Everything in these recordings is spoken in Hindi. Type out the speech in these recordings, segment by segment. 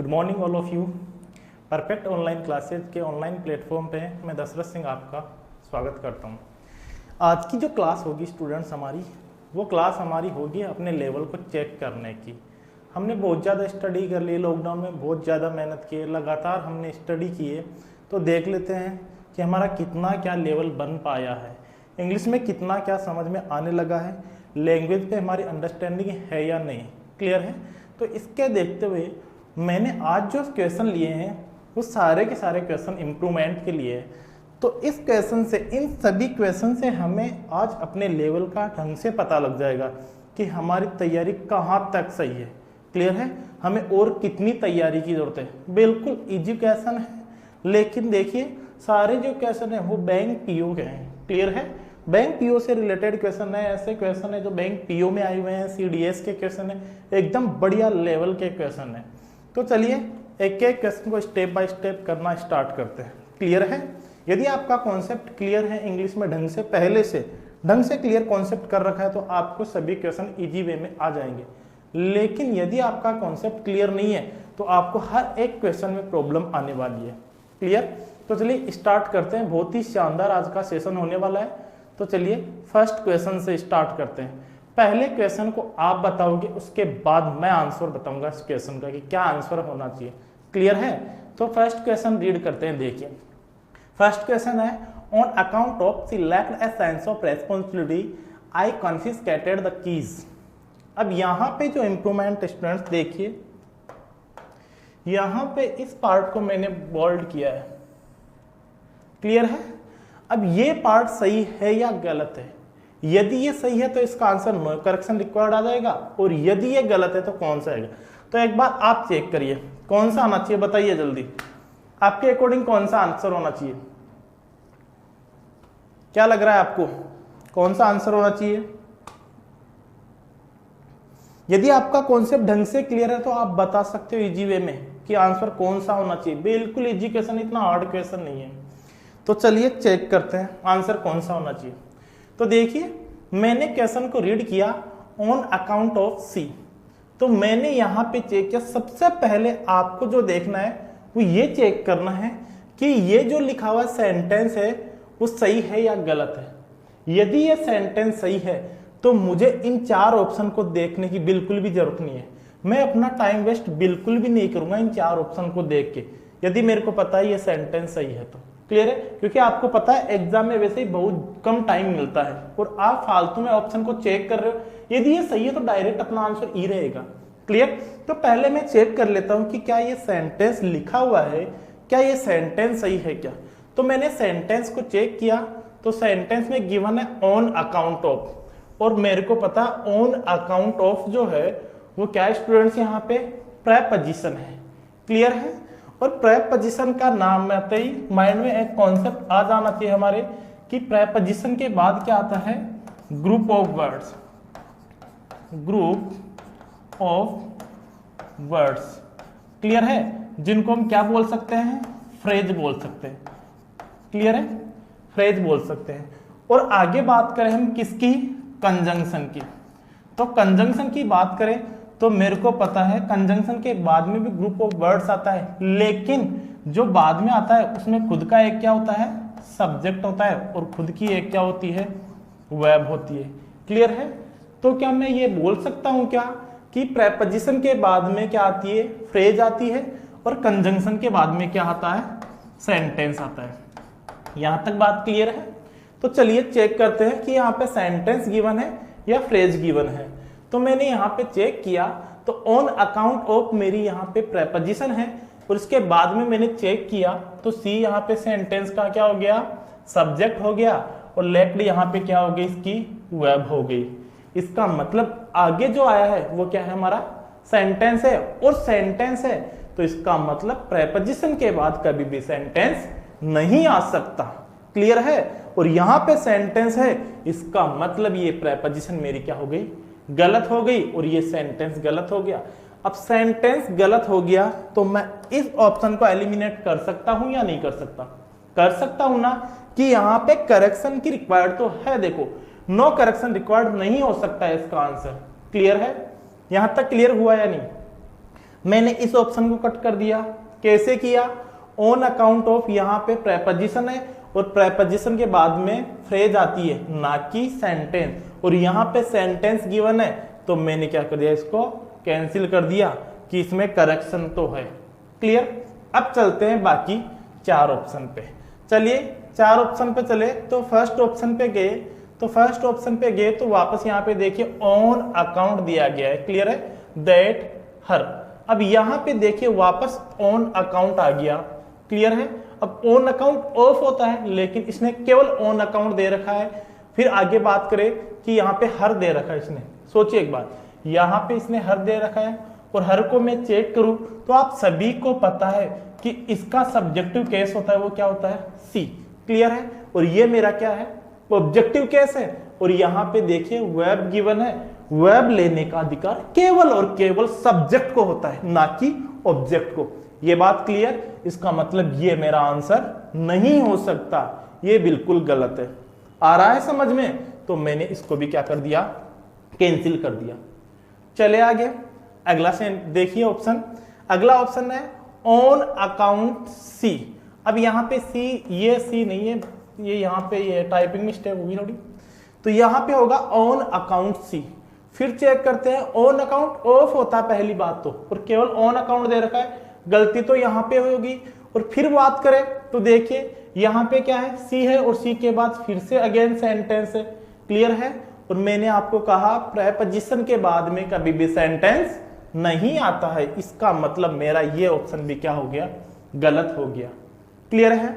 Good morning all of you. Perfect online classes के ऑनलाइन प्लेटफॉर्म पे मैं दशरथ सिंह आपका स्वागत करता हूँ। आज की जो क्लास होगी स्टूडेंट्स हमारी, वो क्लास हमारी होगी अपने लेवल को चेक करने की। हमने बहुत ज़्यादा स्टडी कर ली, लॉकडाउन में बहुत ज़्यादा मेहनत की, लगातार हमने स्टडी किए, तो देख लेते हैं कि हमारा कितना क्या लेवल बन पाया है, इंग्लिश में कितना क्या समझ में आने लगा है, लैंग्वेज पे हमारी अंडरस्टैंडिंग है या नहीं, क्लियर है। तो इसके देखते हुए मैंने आज जो क्वेश्चन लिए हैं वो सारे के सारे क्वेश्चन इम्प्रूवमेंट के लिए है। तो इस क्वेश्चन से, इन सभी क्वेश्चन से हमें आज अपने लेवल का ढंग से पता लग जाएगा कि हमारी तैयारी कहाँ तक सही है, क्लियर है, हमें और कितनी तैयारी की जरूरत है। बिल्कुल इजी क्वेश्चन है, लेकिन देखिए सारे जो क्वेश्चन है वो बैंक पीओ के हैं, क्लियर है, बैंक पीओ से रिलेटेड क्वेश्चन है, ऐसे क्वेश्चन है जो बैंक पीओ में आए हुए हैं, सीडीएस के क्वेश्चन है, एकदम बढ़िया लेवल के क्वेश्चन है। तो चलिए एक एक क्वेश्चन को स्टेप बाय स्टेप करना स्टार्ट करते हैं, क्लियर है। यदि आपका कॉन्सेप्ट क्लियर है, इंग्लिश में ढंग से पहले से ढंग से क्लियर कॉन्सेप्ट कर रखा है, तो आपको सभी क्वेश्चन इजी वे में आ जाएंगे। लेकिन यदि आपका कॉन्सेप्ट क्लियर नहीं है तो आपको हर एक क्वेश्चन में प्रॉब्लम आने वाली है, क्लियर। तो चलिए स्टार्ट करते हैं, बहुत ही शानदार आज का सेशन होने वाला है। तो चलिए फर्स्ट क्वेश्चन से स्टार्ट करते हैं। पहले क्वेश्चन को आप बताओगे, उसके बाद मैं आंसर बताऊंगा इस क्वेश्चन का कि क्या आंसर होना चाहिए, क्लियर है। तो फर्स्ट क्वेश्चन रीड करते हैं। देखिए फर्स्ट क्वेश्चन है, on account of select a sense of responsibility I confiscated the keys. अब यहाँ पे जो इंप्रूवमेंट स्टूडेंट्स देखिए, यहाँ पे इस पार्ट को मैंने बोल्ड किया है, क्लियर है। अब ये पार्ट सही है या गलत है, यदि ये सही है तो इसका आंसर नो करेक्शन रिक्वायर्ड आ जाएगा, और यदि ये गलत है तो कौन सा आएगा। तो एक बार आप चेक करिए कौन सा आना चाहिए, बताइए जल्दी, आपके अकॉर्डिंग कौन सा आंसर होना चाहिए, क्या लग रहा है आपको कौन सा आंसर होना चाहिए। यदि आपका कॉन्सेप्ट ढंग से क्लियर है तो आप बता सकते हो इजी वे में कि आंसर कौन सा होना चाहिए। बिल्कुल इजी क्वेश्चन, इतना हार्ड क्वेश्चन नहीं है। तो चलिए चेक करते हैं आंसर कौन सा होना चाहिए। तो देखिए मैंने क्वेश्चन को रीड किया, ऑन अकाउंट ऑफ सी। तो मैंने यहाँ पे चेक किया, सबसे पहले आपको जो देखना है वो ये चेक करना है कि ये जो लिखा हुआ सेंटेंस है वो सही है या गलत है। यदि ये सेंटेंस सही है तो मुझे इन चार ऑप्शन को देखने की बिल्कुल भी जरूरत नहीं है, मैं अपना टाइम वेस्ट बिल्कुल भी नहीं करूंगा इन चार ऑप्शन को देख के, यदि मेरे को पता है ये सेंटेंस सही है तो, क्लियर है। क्योंकि आपको पता है एग्जाम में वैसे ही बहुत कम टाइम मिलता है और आप फालतू में ऑप्शन को चेक कर रहे हो, यदि ये सही है तो डायरेक्ट अपना आंसर ई रहेगा, क्लियर। तो पहले मैं चेक कर लेता हूं कि क्या ये सेंटेंस लिखा हुआ है, क्या ये सेंटेंस सही है क्या। तो मैंने सेंटेंस को चेक किया, तो सेंटेंस में गिवन है ऑन अकाउंट ऑफ, और मेरे को पता ऑन अकाउंट ऑफ जो है वो क्या है स्टूडेंट्स, यहाँ पे प्रेपोजिशन है, क्लियर है। और प्रेपोजिशन का नाम में आते ही माइंड में एक कॉन्सेप्ट आ जाना चाहिए हमारे कि प्रेपोजिशन के बाद क्या आता है, group of words, group of words, clear है, जिनको हम क्या बोल सकते हैं, फ्रेज बोल सकते हैं, क्लियर है, फ्रेज बोल सकते हैं। और आगे बात करें हम किसकी, कंजंक्शन की। तो कंजंक्शन की बात करें तो मेरे को पता है कंजंक्शन के बाद में भी ग्रुप ऑफ वर्ड्स आता है, लेकिन जो बाद में आता है उसमें खुद का एक क्या होता है, सब्जेक्ट होता है, और खुद की एक क्या होती है, वर्ब होती है, क्लियर है। तो क्या मैं ये बोल सकता हूं क्या कि प्रेपोजिशन के बाद में क्या आती है, फ्रेज आती है, और कंजंक्शन के बाद में क्या आता है, सेंटेंस आता है। यहां तक बात क्लियर है। तो चलिए चेक करते हैं कि यहाँ पे सेंटेंस गिवन है या फ्रेज गिवन है। तो मैंने यहाँ पे चेक किया, तो ऑन अकाउंट ऑफ मेरी यहाँ पे प्रेपोजिशन है, और इसके बाद में मैंने चेक किया तो सी यहाँ पे सेंटेंस का क्या हो गया, सब्जेक्ट हो गया, और लेफ्ट यहाँ पे क्या हो गई, इसकी वर्ब हो गई। इसका मतलब आगे जो आया है वो क्या है, हमारा सेंटेंस है, और सेंटेंस है तो इसका मतलब प्रेपोजिशन के बाद कभी भी सेंटेंस नहीं आ सकता, क्लियर है। और यहाँ पे सेंटेंस है, इसका मतलब ये प्रेपोजिशन मेरी क्या हो गई, गलत हो गई, और ये सेंटेंस गलत हो गया। अब सेंटेंस गलत हो गया तो मैं इस ऑप्शन को एलिमिनेट कर सकता हूं या नहीं कर सकता, कर सकता हूं ना, कि यहाँ पे करेक्शन की रिक्वायर्ड तो है, देखो नो करेक्शन रिक्वायर्ड नहीं हो सकता है इसका आंसर, क्लियर है। यहां तक क्लियर हुआ या नहीं। मैंने इस ऑप्शन को कट कर दिया। कैसे किया? ऑन अकाउंट ऑफ, यहाँ पे प्रेपोजिशन है और प्रेपोजिशन के बाद में फ्रेज आती है, ना कि सेंटेंस, और यहाँ पे सेंटेंस गिवन है, तो मैंने क्या कर दिया, इसको कैंसिल कर दिया कि इसमें करेक्शन तो है। क्लियर? अब चलते हैं बाकी 4 ऑप्शन पे। चलिए 4 ऑप्शन पे चले, तो फर्स्ट ऑप्शन पे गए तो वापस यहाँ पे देखिए ऑन अकाउंट दिया गया है। क्लियर है? दैट हर। अब यहाँ पे देखिए वापस ऑन अकाउंट आ गया। क्लियर है? अब ऑन अकाउंट ऑफ होता है, लेकिन इसने केवल ऑन अकाउंट दे रखा है। फिर आगे बात करें कि यहाँ पे हर दे रखा है इसने। सोचिए एक बात, यहाँ पे इसने हर दे रखा है और हर को मैं चेक करूं तो आप सभी को पता है कि इसका सब्जेक्टिव केस होता है, वो क्या होता है? सी। क्लियर है? और ये मेरा क्या है? ऑब्जेक्टिव केस है। और यहाँ पे देखिए वर्ब गिवन है, वर्ब लेने का अधिकार केवल और केवल सब्जेक्ट को होता है, ना कि ऑब्जेक्ट को। ये बात क्लियर? इसका मतलब ये मेरा आंसर नहीं हो सकता, ये बिल्कुल गलत है। आ रहा है समझ में? तो मैंने इसको भी क्या कर दिया, कैंसिल कर दिया। चले आगे, अगला से देखिए ऑप्शन। अगला ऑप्शन है ऑन अकाउंट सी। अब यहाँ पे सी, ये सी नहीं है, ये यहाँ पे ये टाइपिंग मिस्टेक होगी थोड़ी, तो यहाँ पे होगा ऑन अकाउंट सी। फिर चेक करते हैं, ऑन अकाउंट ऑफ होता है पहली बात तो, और केवल ऑन अकाउंट दे रखा है, गलती तो यहाँ पे होगी। और फिर बात करें तो देखिए यहाँ पे क्या है, सी है और सी के बाद फिर से अगेन सेंटेंस है। क्लियर है? और मैंने आपको कहा प्रेपोजिशन के बाद में कभी भी सेंटेंस नहीं आता है, इसका मतलब मेरा ये ऑप्शन भी क्या हो गया, गलत हो गया। क्लियर है?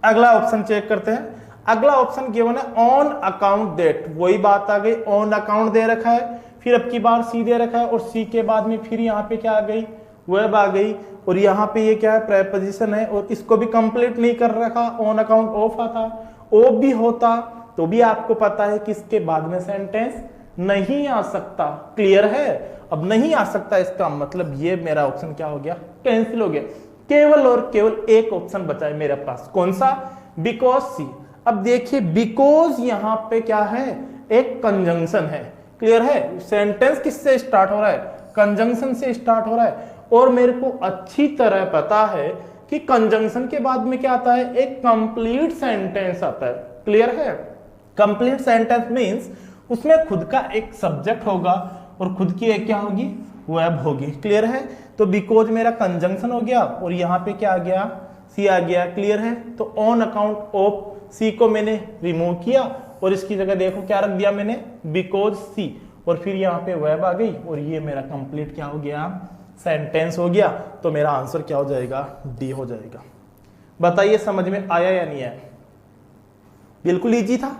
अगला ऑप्शन चेक करते हैं। अगला ऑप्शन गिवन है ऑन अकाउंट दैट। वही बात आ गई, ऑन अकाउंट दे रखा है, फिर अब की बार सी दे रखा है और सी के बाद में फिर यहाँ पे क्या आ गई, वर्ब आ गई, और यहाँ पे ये क्या है, प्रेपोजिशन है, और इसको भी कंप्लीट नहीं कर रखा। ऑन अकाउंट ऑफ आता, ऑफ भी होता तो भी आपको पता है कि इसके बाद में सेंटेंस नहीं आ सकता। क्लियर है? अब नहीं आ सकता, इसका मतलब ये मेरा ऑप्शन क्या हो गया, कैंसिल हो गया। केवल और केवल एक ऑप्शन बचा है मेरे पास, कौन सा? बिकॉज सी। अब देखिए बिकॉज यहाँ पे क्या है, एक कंजंक्शन है। क्लियर है? सेंटेंस किससे स्टार्ट हो रहा है, कंजंक्शन से स्टार्ट हो रहा है, और मेरे को अच्छी तरह पता है कि कंजंक्शन के बाद में क्या आता है, एक कंप्लीट सेंटेंस आता है। क्लियर है? कंप्लीट सेंटेंस मींस उसमें खुद का एक सब्जेक्ट होगा और खुद की एक क्या होगी, वर्ब होगी। क्लियर है? तो बिकॉज मेरा कंजंक्शन हो गया और यहाँ पे क्या आ गया, सी आ गया। क्लियर है? तो ऑन अकाउंट ऑफ सी को मैंने रिमूव किया और इसकी जगह देखो क्या रख दिया मैंने, बिकॉज सी, और फिर यहाँ पे वर्ब आ गई और ये मेरा कंप्लीट क्या हो गया, सेंटेंस हो गया। तो मेरा आंसर क्या हो जाएगा, डी हो जाएगा। बताइए समझ में आया या नहीं आया? बिल्कुल इजी था।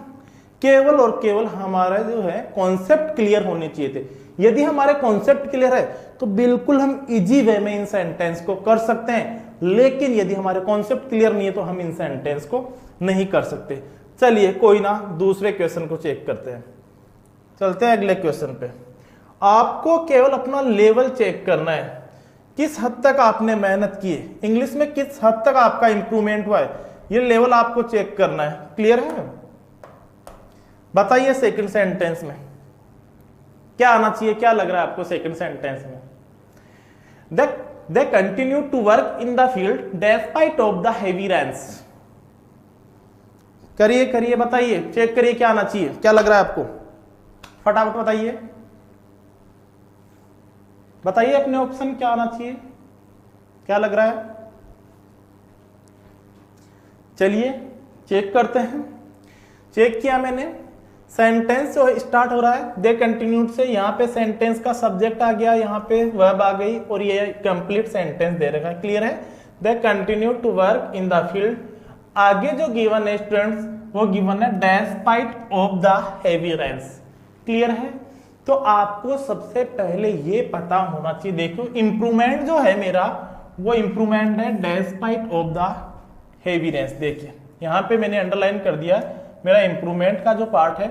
केवल और केवल हमारा जो है कॉन्सेप्ट क्लियर होने चाहिए थे। यदि हमारे कॉन्सेप्ट क्लियर है तो बिल्कुल हम इजी वे में इन सेंटेंस को कर सकते हैं, लेकिन यदि हमारे कॉन्सेप्ट क्लियर नहीं है तो हम इन सेंटेंस को नहीं कर सकते। चलिए कोई ना, दूसरे क्वेश्चन को चेक करते हैं। चलते हैं अगले क्वेश्चन पे। आपको केवल अपना लेवल चेक करना है, किस हद तक आपने मेहनत की है, इंग्लिश में किस हद तक आपका इंप्रूवमेंट हुआ है, ये लेवल आपको चेक करना है। क्लियर है? बताइए सेकंड सेंटेंस में क्या आना चाहिए, क्या लग रहा है आपको सेकंड सेंटेंस में? They continue to work in the field despite of the heavy rains. करिए बताइए, चेक करिए क्या आना चाहिए, क्या लग रहा है आपको, फटाफट बताइए अपने ऑप्शन क्या आना चाहिए, क्या लग रहा है? चलिए चेक करते हैं। चेक किया मैंने, सेंटेंस जो स्टार्ट हो रहा है दे कंटिन्यूड से, यहाँ पे सेंटेंस का सब्जेक्ट आ गया, यहाँ पे वर्ब आ गई और ये कंप्लीट सेंटेंस दे रखा है। क्लियर है? They continue to work in the field. आगे जो गिवन है स्टूडेंट्स, वो गिवन है despite of the heavy rains. Clear है? तो आपको सबसे पहले ये पता होना चाहिए, देखो इंप्रूवमेंट जो है मेरा, वो इंप्रूवमेंट है despite of the heavy rains. देखिए यहाँ पे मैंने अंडरलाइन कर दिया, मेरा इंप्रूवमेंट का जो पार्ट है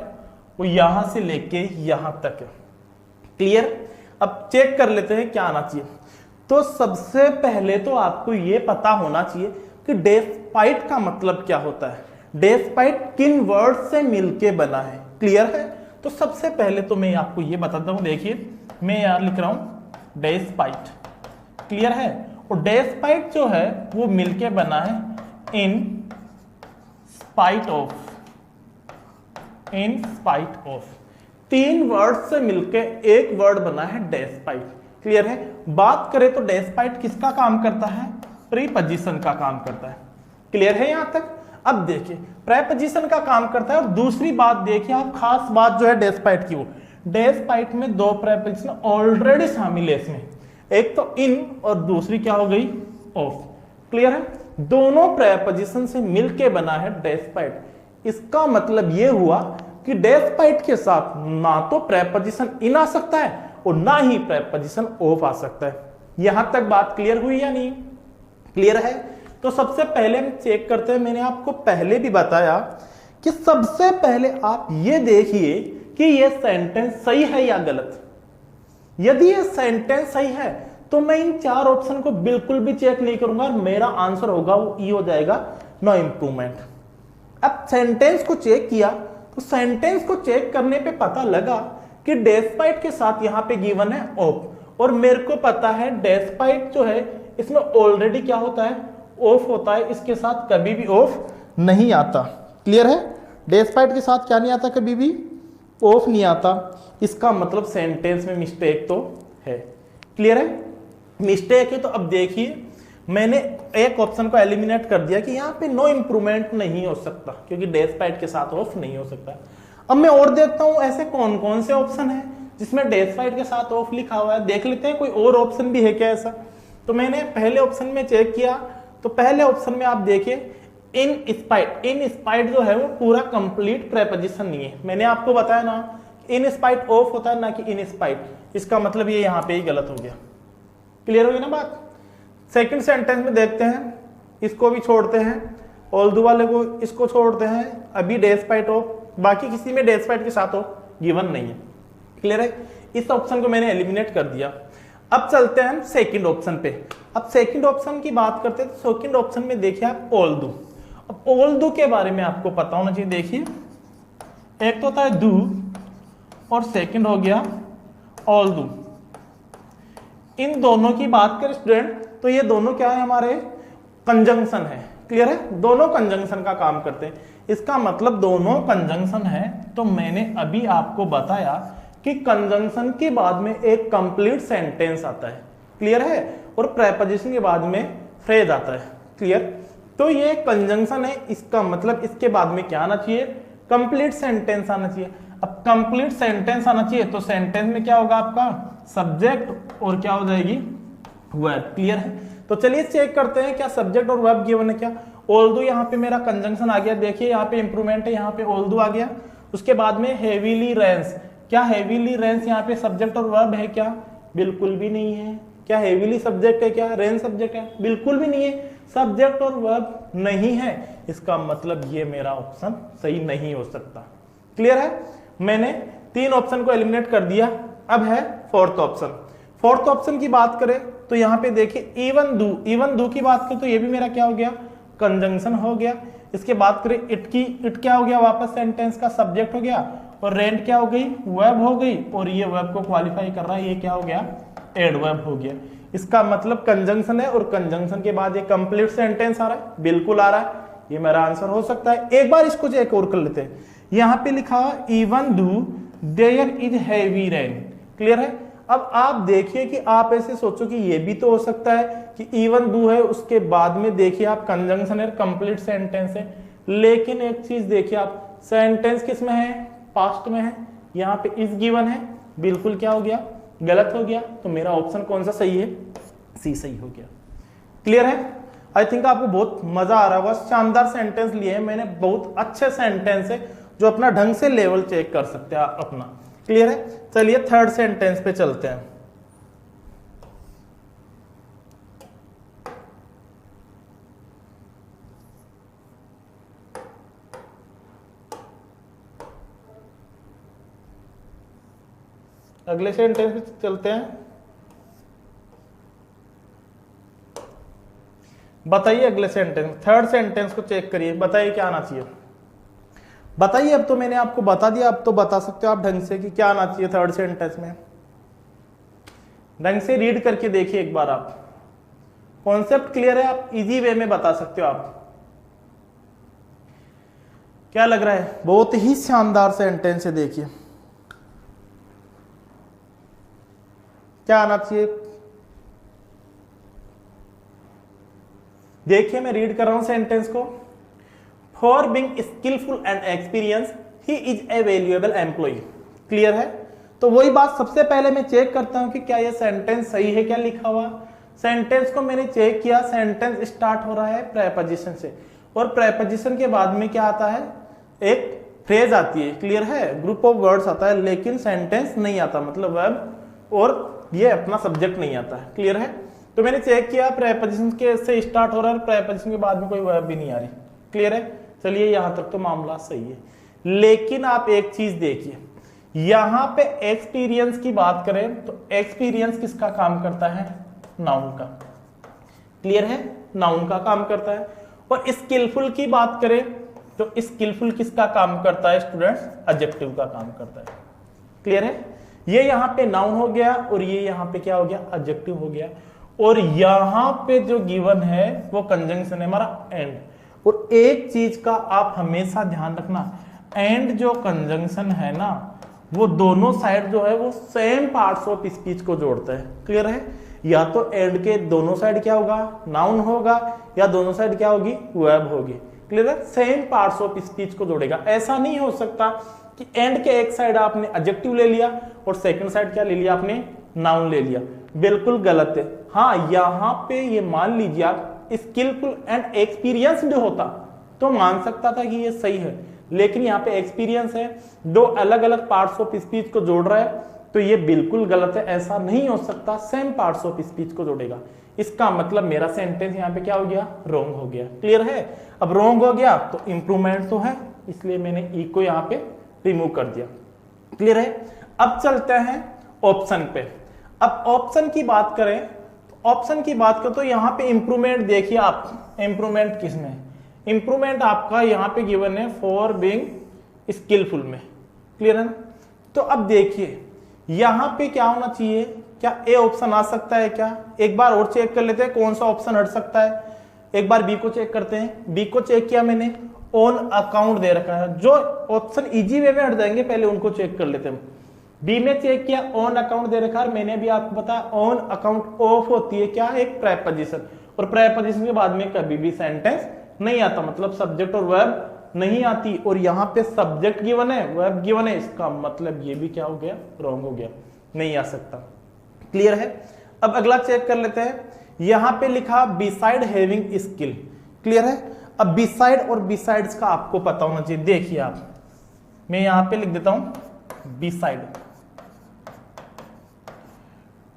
वो यहां से लेके यहां तक है। क्लियर? अब चेक कर लेते हैं क्या आना चाहिए। तो सबसे पहले तो आपको ये पता होना चाहिए कि डेस्पाइट का मतलब क्या होता है, डेस्पाइट किन वर्ड से मिलके बना है। क्लियर है? तो सबसे पहले तो मैं आपको ये बताता हूं, देखिए मैं यहां लिख रहा हूं डेस्पाइट। क्लियर है। और डेस्पाइट जो है वो मिलके बना है इन स्पाइट ऑफ। तीन वर्ड से मिलके एक वर्ड बना है डेस्पाइट। क्लियर है। बात करें तो डेस्पाइट किसका काम करता है? प्रीपोजिशन का काम करता है। क्लियर है यहां तक। अब देखिए प्रीपोजिशन का काम करता है। और दूसरी बात देखिए आप, खास बात जो है डेस्पाइट की, वो डेस्पाइट में दो प्रीपोजिशन ऑलरेडी शामिल है इसमें, एक तो इन और दूसरी क्या हो गई? ऑफ। क्लियर है। दोनों प्रीपोजिशन से मिलके बना है डेस्पाइट। इसका मतलब यह हुआ कि डेस्पाइट के साथ ना तो प्रीपोजिशन इन आ सकता है और ना ही प्रीपोजिशन ऑफ आ सकता है। यहां तक बात क्लियर हुई या नहीं? क्लियर है। तो सबसे पहले हम चेक करते हैं, मैंने आपको पहले भी बताया कि सबसे पहले आप ये देखिए कि ये सेंटेंस सही है या गलत। यदि ये सेंटेंस सही है तो मैं इन चार ऑप्शन को बिल्कुल भी चेक नहीं करूंगा और मेरा आंसर होगा वो ई हो जाएगा, नो इंप्रूवमेंट। अब सेंटेंस को चेक किया तो सेंटेंस को चेक करने पे पता लगा कि डेस्पाइट के साथ यहां पे गिवन है ऑफ, और मेरे को पता है डेस्पाइट जो है इसमें ऑलरेडी क्या होता है? ऑफ होता है। इसके साथ कभी भी ऑफ नहीं आता। क्लियर है। डेस्पाइट के साथ क्या नहीं आता? कभी भी ऑफ नहीं आता। इसका मतलब सेंटेंस में मिस्टेक तो है। क्लियर है। मिस्टेक है तो अब देखिए मैंने एक ऑप्शन को एलिमिनेट कर दिया कि यहां पे नो इंप्रूवमेंट नहीं हो सकता क्योंकि डेस्पाइट के साथ ऑफ नहीं हो सकता। अब मैं और देखता हूं ऐसे कौन कौन से ऑप्शन है जिसमें डेस्पाइट के साथ ऑफ लिखा हुआ है। देख लेते हैं कोई और ऑप्शन भी है क्या ऐसा। तो मैंने पहले ऑप्शन में चेक किया तो पहले ऑप्शन में आप देखिए इन स्पाइट जो है वो पूरा कंप्लीट प्रीपोजिशन नहीं है। मैंने आपको बताया ना इन स्पाइट ऑफ होता है ना कि इन स्पाइट। इसका मतलब ये यहां पे ही गलत हो गया। क्लियर हुई ना बात। सेकंड सेंटेंस में देखते हैं, इसको भी छोड़ते हैं, ऑल्दो वाले को इसको छोड़ते हैं, अभी डेस्पाइट ऑफ, बाकी किसी में डेस्पाइट के साथ ऑफ गिवन नहीं है। क्लियर है। इस ऑप्शन को मैंने एलिमिनेट कर दिया। अब चलते हैं हम सेकंड ऑप्शन पे। अब सेकंड ऑप्शन की बात करते हैं तो सेकंड ऑप्शन में देखिए आप ऑल्दो। अब ऑल्दो के बारे में आपको पता होना चाहिए। देखिए एक तो होता है डू और सेकंड हो गया ऑल्दो। इन दोनों की बात करें स्टूडेंट तो ये दोनों क्या है? हमारे कंजंक्शन है। क्लियर है। दोनों कंजंक्शन का काम करते हैं। इसका मतलब दोनों कंजंक्शन है। तो मैंने अभी आपको बताया कि कंजंक्शन के बाद में एक कंप्लीट सेंटेंस आता है। क्लियर है। और प्रीपोजिशन के बाद में फ्रेज आता है। क्लियर। तो ये कंजंक्शन है, इसका मतलब इसके बाद में क्या आना चाहिए? कंप्लीट सेंटेंस आना चाहिए। अब कंप्लीट सेंटेंस आना चाहिए तो सेंटेंस में क्या होगा आपका? सब्जेक्ट और क्या हो जाएगी? वर्ब। क्लियर है। तो चलिए चेक करते हैं क्या सब्जेक्ट और वर्ब गिवन है क्या। ऑल्दो यहाँ पे मेरा कंजंक्शन आ गया। देखिए यहाँ पे इंप्रूवमेंट है, यहाँ पे ऑल्दो आ गया। उसके बाद में हेवीली रेंस। क्या हेवीली रेंस यहाँ पे सब्जेक्ट और वर्ब है क्या? बिल्कुल भी नहीं है। क्या हेवीली सब्जेक्ट है क्या? रेंस सब्जेक्ट है? बिल्कुल भी नहीं है। सब्जेक्ट और वर्ब नहीं है। इसका मतलब ये मेरा ऑप्शन सही नहीं हो सकता। क्लियर है। मैंने तीन ऑप्शन को एलिमिनेट कर दिया। अब है फोर्थ ऑप्शन। फोर्थ ऑप्शन की बात करें तो यहाँ पे देखिए इवन दू की बात करें तो ये भी मेरा क्या हो गया? कंजंक्शन हो गया। इसके बात करें इट की, इट क्या हो गया? वापस सेंटेंस का सब्जेक्ट हो गया। और रेंट क्या हो गई? वर्ब हो गई। और ये वर्ब को क्वालिफाई कर रहा है, ये क्या हो गया? एडवर्ब हो गया। इसका मतलब कंजंक्शन है और कंजंक्शन के बाद ये कंप्लीट सेंटेंस आ रहा है। बिल्कुल आ रहा है। ये मेरा आंसर हो सकता है। एक बार इसको चेक और कर लेते हैं। यहाँ पे लिखा even though there is heavy rain. Clear है। अब आप देखिए कि आप ऐसे सोचो कि ये भी तो हो सकता है कि इवन दू है, उसके बाद में देखिए आप कंजंक्शन है, कंप्लीट सेंटेंस है। लेकिन एक चीज देखिए आप, सेंटेंस किस में है? पास्ट में है। यहाँ पे इज गिवन है। बिल्कुल क्या हो गया? गलत हो गया। तो मेरा ऑप्शन कौन सा सही है? सी सही हो गया। क्लियर है। आई थिंक आपको बहुत मजा आ रहा होगा। शानदार सेंटेंस लिए हैं मैंने, बहुत अच्छे सेंटेंस है जो अपना ढंग से लेवल चेक कर सकते हैं आप अपना। क्लियर है। चलिए थर्ड सेंटेंस पे चलते हैं। अगले सेंटेंस पे चलते हैं। बताइए अगले सेंटेंस, थर्ड सेंटेंस को चेक करिए, बताइए क्या आना चाहिए। बताइए। अब तो मैंने आपको बता दिया, अब तो बता सकते हो आप ढंग से कि क्या आना चाहिए थर्ड सेंटेंस में। ढंग से रीड करके देखिए एक बार आप। कॉन्सेप्ट क्लियर है? आप इजी वे में बता सकते हो। आप क्या लग रहा है? बहुत ही शानदार सेंटेंस है। देखिए क्या आना चाहिए? देखिए मैं रीड कर रहा हूं सेंटेंस को। For being skilful and experience he is a valuable employ. Clear है? तो वही बात सबसे पहले मैं चेक करता हूं कि क्या ये सेंटेंस सही है क्या लिखा हुआ। सेंटेंस को मैंने चेक किया, सेंटेंस स्टार्ट हो रहा है प्रेपोजिशन से, और प्रेपोजिशन के बाद में क्या आता है? एक फ्रेज आती है। क्लियर है? ग्रुप ऑफ वर्ड्स आता है, लेकिन सेंटेंस नहीं आता, मतलब वर्ब और ये अपना सब्जेक्ट नहीं आता है। क्लियर है? तो मैंने चेक किया प्रेपोजिशन के से स्टार्ट हो रहा है, प्रेपोजिशन के बाद में कोई वर्ब भी नहीं आ रही। क्लियर है? चलिए यहां तक तो मामला सही है, लेकिन आप एक चीज देखिए, यहां पे एक्सपीरियंस की बात करें तो एक्सपीरियंस किसका काम करता है? नाउन का। क्लियर है? नाउन का काम करता है। और स्किलफुल की बात करें तो स्किलफुल किसका काम करता है स्टूडेंट्स? एडजेक्टिव का काम करता है। क्लियर है? ये यहां पे नाउन हो गया और ये यहां पे क्या हो गया? एडजेक्टिव हो गया। और यहां पे जो गिवन है वो कंजंक्शन है हमारा एंड। और एक चीज का आप हमेशा ध्यान रखना, एंड जो कंजंक्शन है ना, वो दोनों साइड जो है वो सेम पार्ट्स ऑफ स्पीच को जोड़ता है। क्लियर है? या तो एंड के दोनों साइड क्या होगा? नाउन होगा, या दोनों साइड क्या होगी? वर्ब होगी। क्लियर है? सेम पार्ट्स ऑफ स्पीच को जोड़ेगा। ऐसा नहीं हो सकता कि एंड के एक साइड आपने एडजेक्टिव ले लिया और सेकंड साइड क्या ले लिया आपने? नाउन ले लिया। बिल्कुल गलत है। हाँ, यहां पे ये मान लीजिए आप स्किलफुल एंड एक्सपीरियंस्ड होता तो मान सकता था कि ये सही है, लेकिन यहाँ पे एक्सपीरियंस है, दो अलग अलग पार्ट्स ऑफ स्पीच को जोड़ रहा है, तो ये बिल्कुल गलत है। ऐसा नहीं हो सकता, सेम पार्ट्स ऑफ स्पीच को जोड़ेगा। इसका मतलब मेरा सेंटेंस यहाँ पे क्या हो गया? रॉन्ग हो गया। क्लियर है? अब रॉन्ग हो गया तो इंप्रूवमेंट तो है, इसलिए मैंने ई को यहाँ पे रिमूव कर दिया। क्लियर है? अब चलते हैं ऑप्शन पे। अब ऑप्शन की बात करें, ऑप्शन की बात करें तो यहाँ पे इंप्रूवमेंट देखिए आप, इंप्रूवमेंट किसमें? इंप्रूवमेंट आपका यहाँ पे गिवन है फॉर बीइंग स्किलफुल में। क्लियर है? तो अब देखिए यहाँ पे क्या होना चाहिए? क्या ए ऑप्शन आ सकता है क्या? एक बार और चेक कर लेते हैं कौन सा ऑप्शन हट सकता है। एक बार बी को चेक करते हैं। बी को चेक किया मैंने, ऑन अकाउंट दे रखा है। जो ऑप्शन इजी वे में हट जाएंगे पहले उनको चेक कर लेते हैं। बी में चेक किया, ऑन अकाउंट दे रखा है। मैंने भी आपको बताया ऑन अकाउंट ऑफ होती है क्या? एक प्रेपोजिशन, और प्रेपोजिशन के बाद में कभी भी सेंटेंस नहीं आता, मतलब सब्जेक्ट और वर्ब नहीं आती। और यहाँ पे सब्जेक्ट गिवन है, वर्ब गिवन है, इसका मतलब ये भी क्या हो गया? रॉन्ग हो गया, नहीं आ सकता। क्लियर है? अब अगला चेक कर लेते हैं। यहां पे लिखा बिसाइड हैविंग स्किल। क्लियर है? अब बिसाइड और बिसाइड्स का आपको पता होना चाहिए। देखिए आप, मैं यहां पे लिख देता हूं बिसाइड,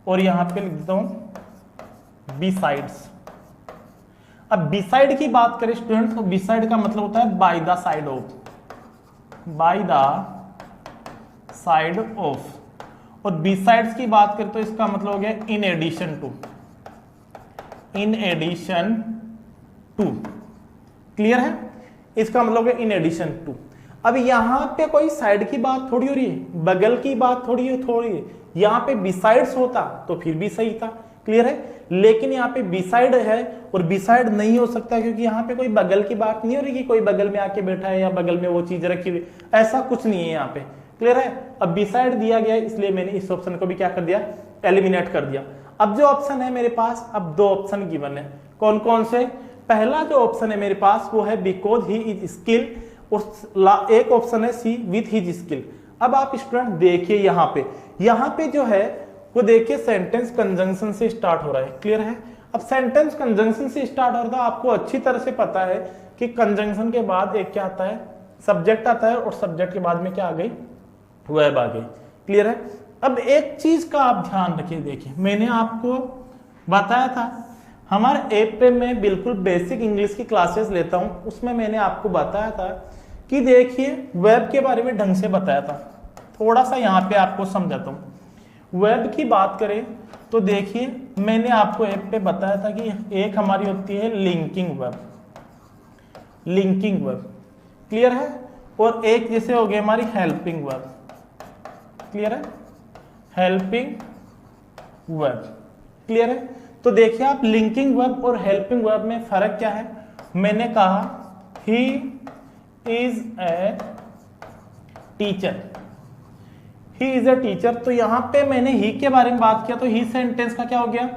और यहां पे लिख देता हूं बिसाइड्स। अब बिसाइड की बात करें स्टूडेंट्स तो बिसाइड का मतलब होता है by the side of, by the side of. और बिसाइड्स की बात करें तो इसका मतलब हो गया in addition to, in addition to. Clear है? इसका मतलब है इन एडिशन टू। अब यहां पे कोई साइड की बात थोड़ी हो रही है, बगल की बात थोड़ी है। यहां पे बिसाइड्स होता तो फिर भी सही था। क्लियर है? लेकिन यहाँ पे बिसाइड है और बिसाइड नहीं हो सकता, क्योंकि यहाँ पे कोई बगल की बात नहीं हो रही कि कोई बगल में आके बैठा है या बगल में वो चीज रखी हुई, ऐसा कुछ नहीं है यहाँ पे। क्लियर है? अब बिसाइड दिया गया है, इसलिए मैंने इस ऑप्शन को भी क्या कर दिया? एलिमिनेट कर दिया। अब जो ऑप्शन है मेरे पास, अब दो ऑप्शन गिवन है। कौन कौन से? पहला जो ऑप्शन है मेरे पास वो है बिकॉज ही इज स्किल, और एक ऑप्शन है सी विथ हिज स्किल। अब आप स्टूडेंट देखिए यहाँ पे जो है वो देखिए सेंटेंस कंजंक्शन से स्टार्ट हो रहा है। क्लियर है? अब सेंटेंस कंजंक्शन से स्टार्ट हो रहा था, आपको अच्छी तरह से पता है कि कंजंक्शन के बाद एक क्या आता है? सब्जेक्ट आता है, और सब्जेक्ट के बाद में क्या आ गई? वर्ब आ गई। क्लियर है? अब एक चीज का आप ध्यान रखिए। देखिए मैंने आपको बताया था, हमारे ऐप पे मैं बिल्कुल बेसिक इंग्लिश की क्लासेस लेता हूं, उसमें मैंने आपको बताया था कि देखिए वर्ब के बारे में ढंग से बताया था। थोड़ा सा यहाँ पे आपको समझाता हूँ। वर्ब की बात करें तो देखिए मैंने आपको ऐप पे बताया था कि एक हमारी होती है linking verb, linking verb. Clear है? और एक जैसे हो गई हमारी हेल्पिंग वर्ब। क्लियर है? Helping verb. क्लियर है? तो देखिए आप लिंकिंग वर्ब और हेल्पिंग वर्ब में फर्क क्या है। मैंने कहा ही is a teacher, he is a teacher, तो यहां पे मैंने ही के बारे में बात किया तो ही सेंटेंस का क्या हो गया,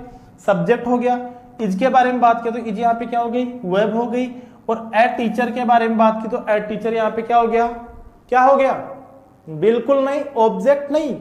सब्जेक्ट हो गया। इज के बारे में बात किया तो इज यहाँ पे क्या हो गई, वर्ब हो गई। और ए टीचर के बारे में बात की तो ए टीचर यहाँ पे क्या हो गया, क्या हो गया, बिल्कुल नहीं, ऑब्जेक्ट नहीं,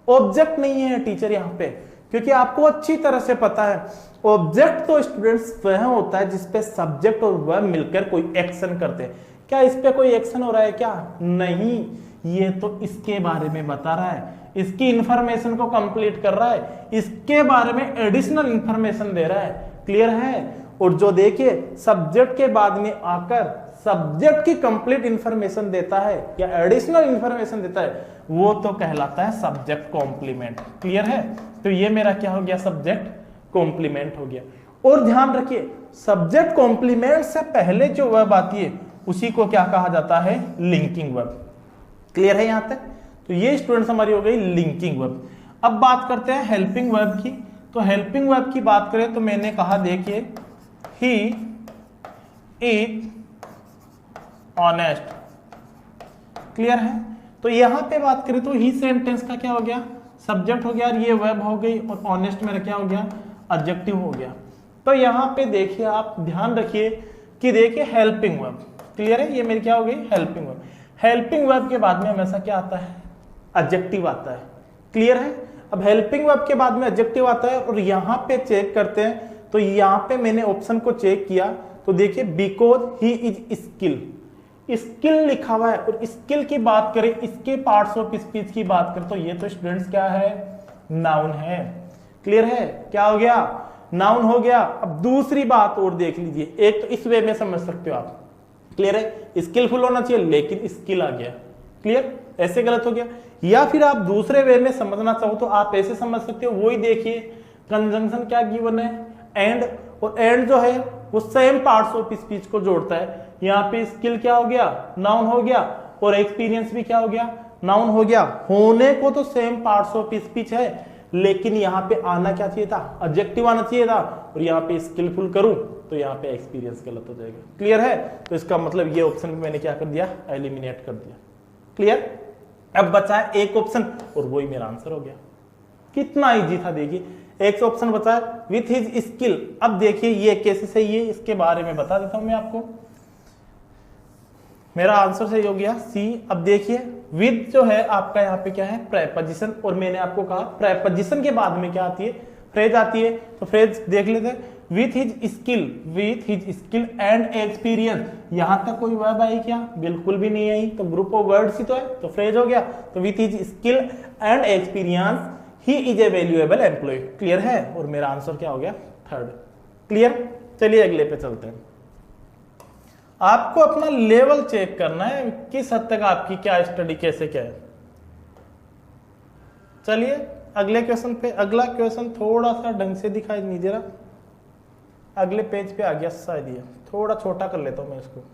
ऑब्जेक्ट नहीं है टीचर यहाँ पे, क्योंकि आपको अच्छी तरह से पता है ऑब्जेक्ट तो स्टूडेंट्स वह होता है जिसपे सब्जेक्ट और वर्ब मिलकर कोई एक्शन करते हैं। क्या इस पे कोई एक्शन हो रहा है क्या, नहीं, ये तो इसके बारे में बता रहा है, इसकी इंफॉर्मेशन को कंप्लीट कर रहा है, इसके बारे में एडिशनल इंफॉर्मेशन दे रहा है। क्लियर है। और जो देखिए सब्जेक्ट के बाद में आकर सब्जेक्ट की कंप्लीट इंफॉर्मेशन देता है या एडिशनल इंफॉर्मेशन देता है, वो तो कहलाता है सब्जेक्ट कॉम्प्लीमेंट। क्लियर है। तो ये मेरा क्या हो गया, सब्जेक्ट कॉम्प्लीमेंट हो गया। और ध्यान रखिए सब्जेक्ट कॉम्प्लीमेंट से पहले जो वर्ब आती है उसी को क्या कहा जाता है, लिंकिंग वर्ब। क्लियर है यहां तक। तो ये स्टूडेंट्स हमारी हो गई लिंकिंग वर्ब। अब बात करते हैं हेल्पिंग वर्ब की। तो हेल्पिंग वर्ब की बात करें तो मैंने कहा देखिए ही इज ऑनेस्ट। क्लियर है। तो यहां पे बात करें तो ही सेंटेंस का क्या हो गया, सब्जेक्ट हो गया, और ये वर्ब हो गई, और ऑनेस्ट मेरा क्या हो गया, एडजेक्टिव हो गया। तो यहां पे देखिए आप ध्यान रखिए कि देखिए हेल्पिंग वर्ब। क्लियर है, ये मेरी क्या हो गई, हेल्पिंग वर्ब। हेल्पिंग वर्ब के बाद में हमेशा क्या आता है, एडजेक्टिव आता है। क्लियर है। अब हेल्पिंग वर्ब के बाद में एडजेक्टिव आता है, और यहां पे चेक करते हैं तो यहां पे मैंने ऑप्शन को चेक किया तो देखिए because he is skill, skill लिखा हुआ है, और स्किल की बात करें, इसके पार्ट्स ऑफ स्पीच की बात करें तो ये तो स्टूडेंट्स क्या है, नाउन है। क्लियर है, क्या हो गया, नाउन हो गया। अब दूसरी बात और देख लीजिए, एक तो इस वे में समझ सकते हो आप। क्लियर है, स्किलफुल होना चाहिए लेकिन स्किल आ गया। क्लियर, ऐसे गलत हो गया। या फिर आप दूसरे वे में समझना चाहो तो आप ऐसे समझ सकते हो, वही देखिए कंजंक्शन क्या गिवन है, एंड, और एंड जो है वो सेम पार्ट्स ऑफ स्पीच को जोड़ता है। यहाँ पे स्किल क्या हो गया, नाउन हो गया, और एक्सपीरियंस भी क्या हो गया, नाउन हो गया। होने को तो सेम पार्ट्स ऑफ स्पीच है, लेकिन यहाँ पे आना क्या चाहिए था, एडजेक्टिव आना चाहिए था, और यहाँ पे स्किलफुल करूं तो यहाँ पे एक्सपीरियंस गलत हो जाएगा। क्लियर है। तो इसका मतलब ये ऑप्शन भी मैंने क्या कर दिया, एलिमिनेट कर दिया। क्लियर। अब बचा है एक ऑप्शन, और वही मेरा आंसर हो गया। कितना इजी था, देखिए एक ऑप्शन बचा है विथ हिज स्किल। अब देखिए ये कैसे सही है, इसके बारे में बता देता हूं मैं आपको। मेरा आंसर सही हो गया सी। अब देखिए विद जो है आपका यहाँ पे क्या है, प्रेपोजिशन, और मैंने आपको कहा प्रेपोजिशन के बाद में क्या आती है, फ्रेज आती है। तो फ्रेज देख लेते हैं, with his skill, with his skill and experience. यहां तक कोई वर्ब आई क्या, बिल्कुल भी नहीं आई, तो ग्रुप ऑफ वर्ड्स ही तो है, तो फ्रेज हो गया। तो with his skill and experience he is a valuable employ. Clear है, और मेरा आंसर क्या हो गया, थर्ड। क्लियर। चलिए अगले पे चलते हैं। आपको अपना लेवल चेक करना है, किस हद तक आपकी क्या स्टडी कैसे क्या है। चलिए अगले क्वेश्चन पे। अगला क्वेश्चन थोड़ा सा ढंग से दिखाई नहीं दे रहा, अगले पेज पे आ गया शायद, ये थोड़ा छोटा कर लेता हूं मैं इसको।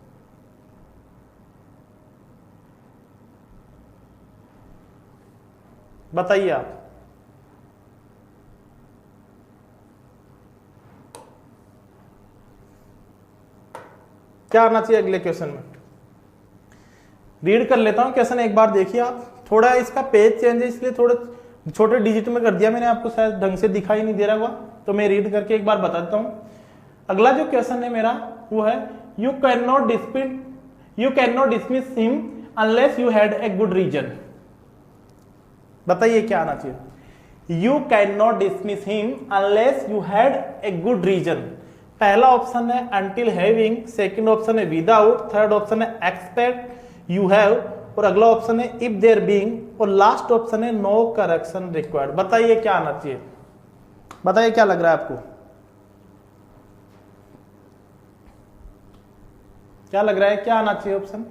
बताइए आप, क्या आना चाहिए अगले क्वेश्चन में। रीड कर लेता हूं क्वेश्चन, एक बार देखिए आप। थोड़ा इसका पेज चेंज है इसलिए थोड़े छोटे डिजिट में कर दिया मैंने, आपको शायद ढंग से दिखाई नहीं दे रहा हुआ, तो मैं रीड करके एक बार बता देता हूं। अगला जो क्वेश्चन है मेरा वो है, you can not dismiss him unless you had a good reason. बताइए क्या आना चाहिए। You can not dismiss him unless you had a good reason. पहला ऑप्शन है अंटिल हैविंग, सेकंड ऑप्शन है विदाउट, थर्ड ऑप्शन है एक्सपेक्ट, यू हैव, और अगला ऑप्शन है इफ देयर बीइंग, और लास्ट ऑप्शन है नो करेक्शन रिक्वायर्ड। बताइए क्या आना चाहिए, बताइए क्या लग रहा है आपको, क्या लग रहा है, क्या आना चाहिए ऑप्शन।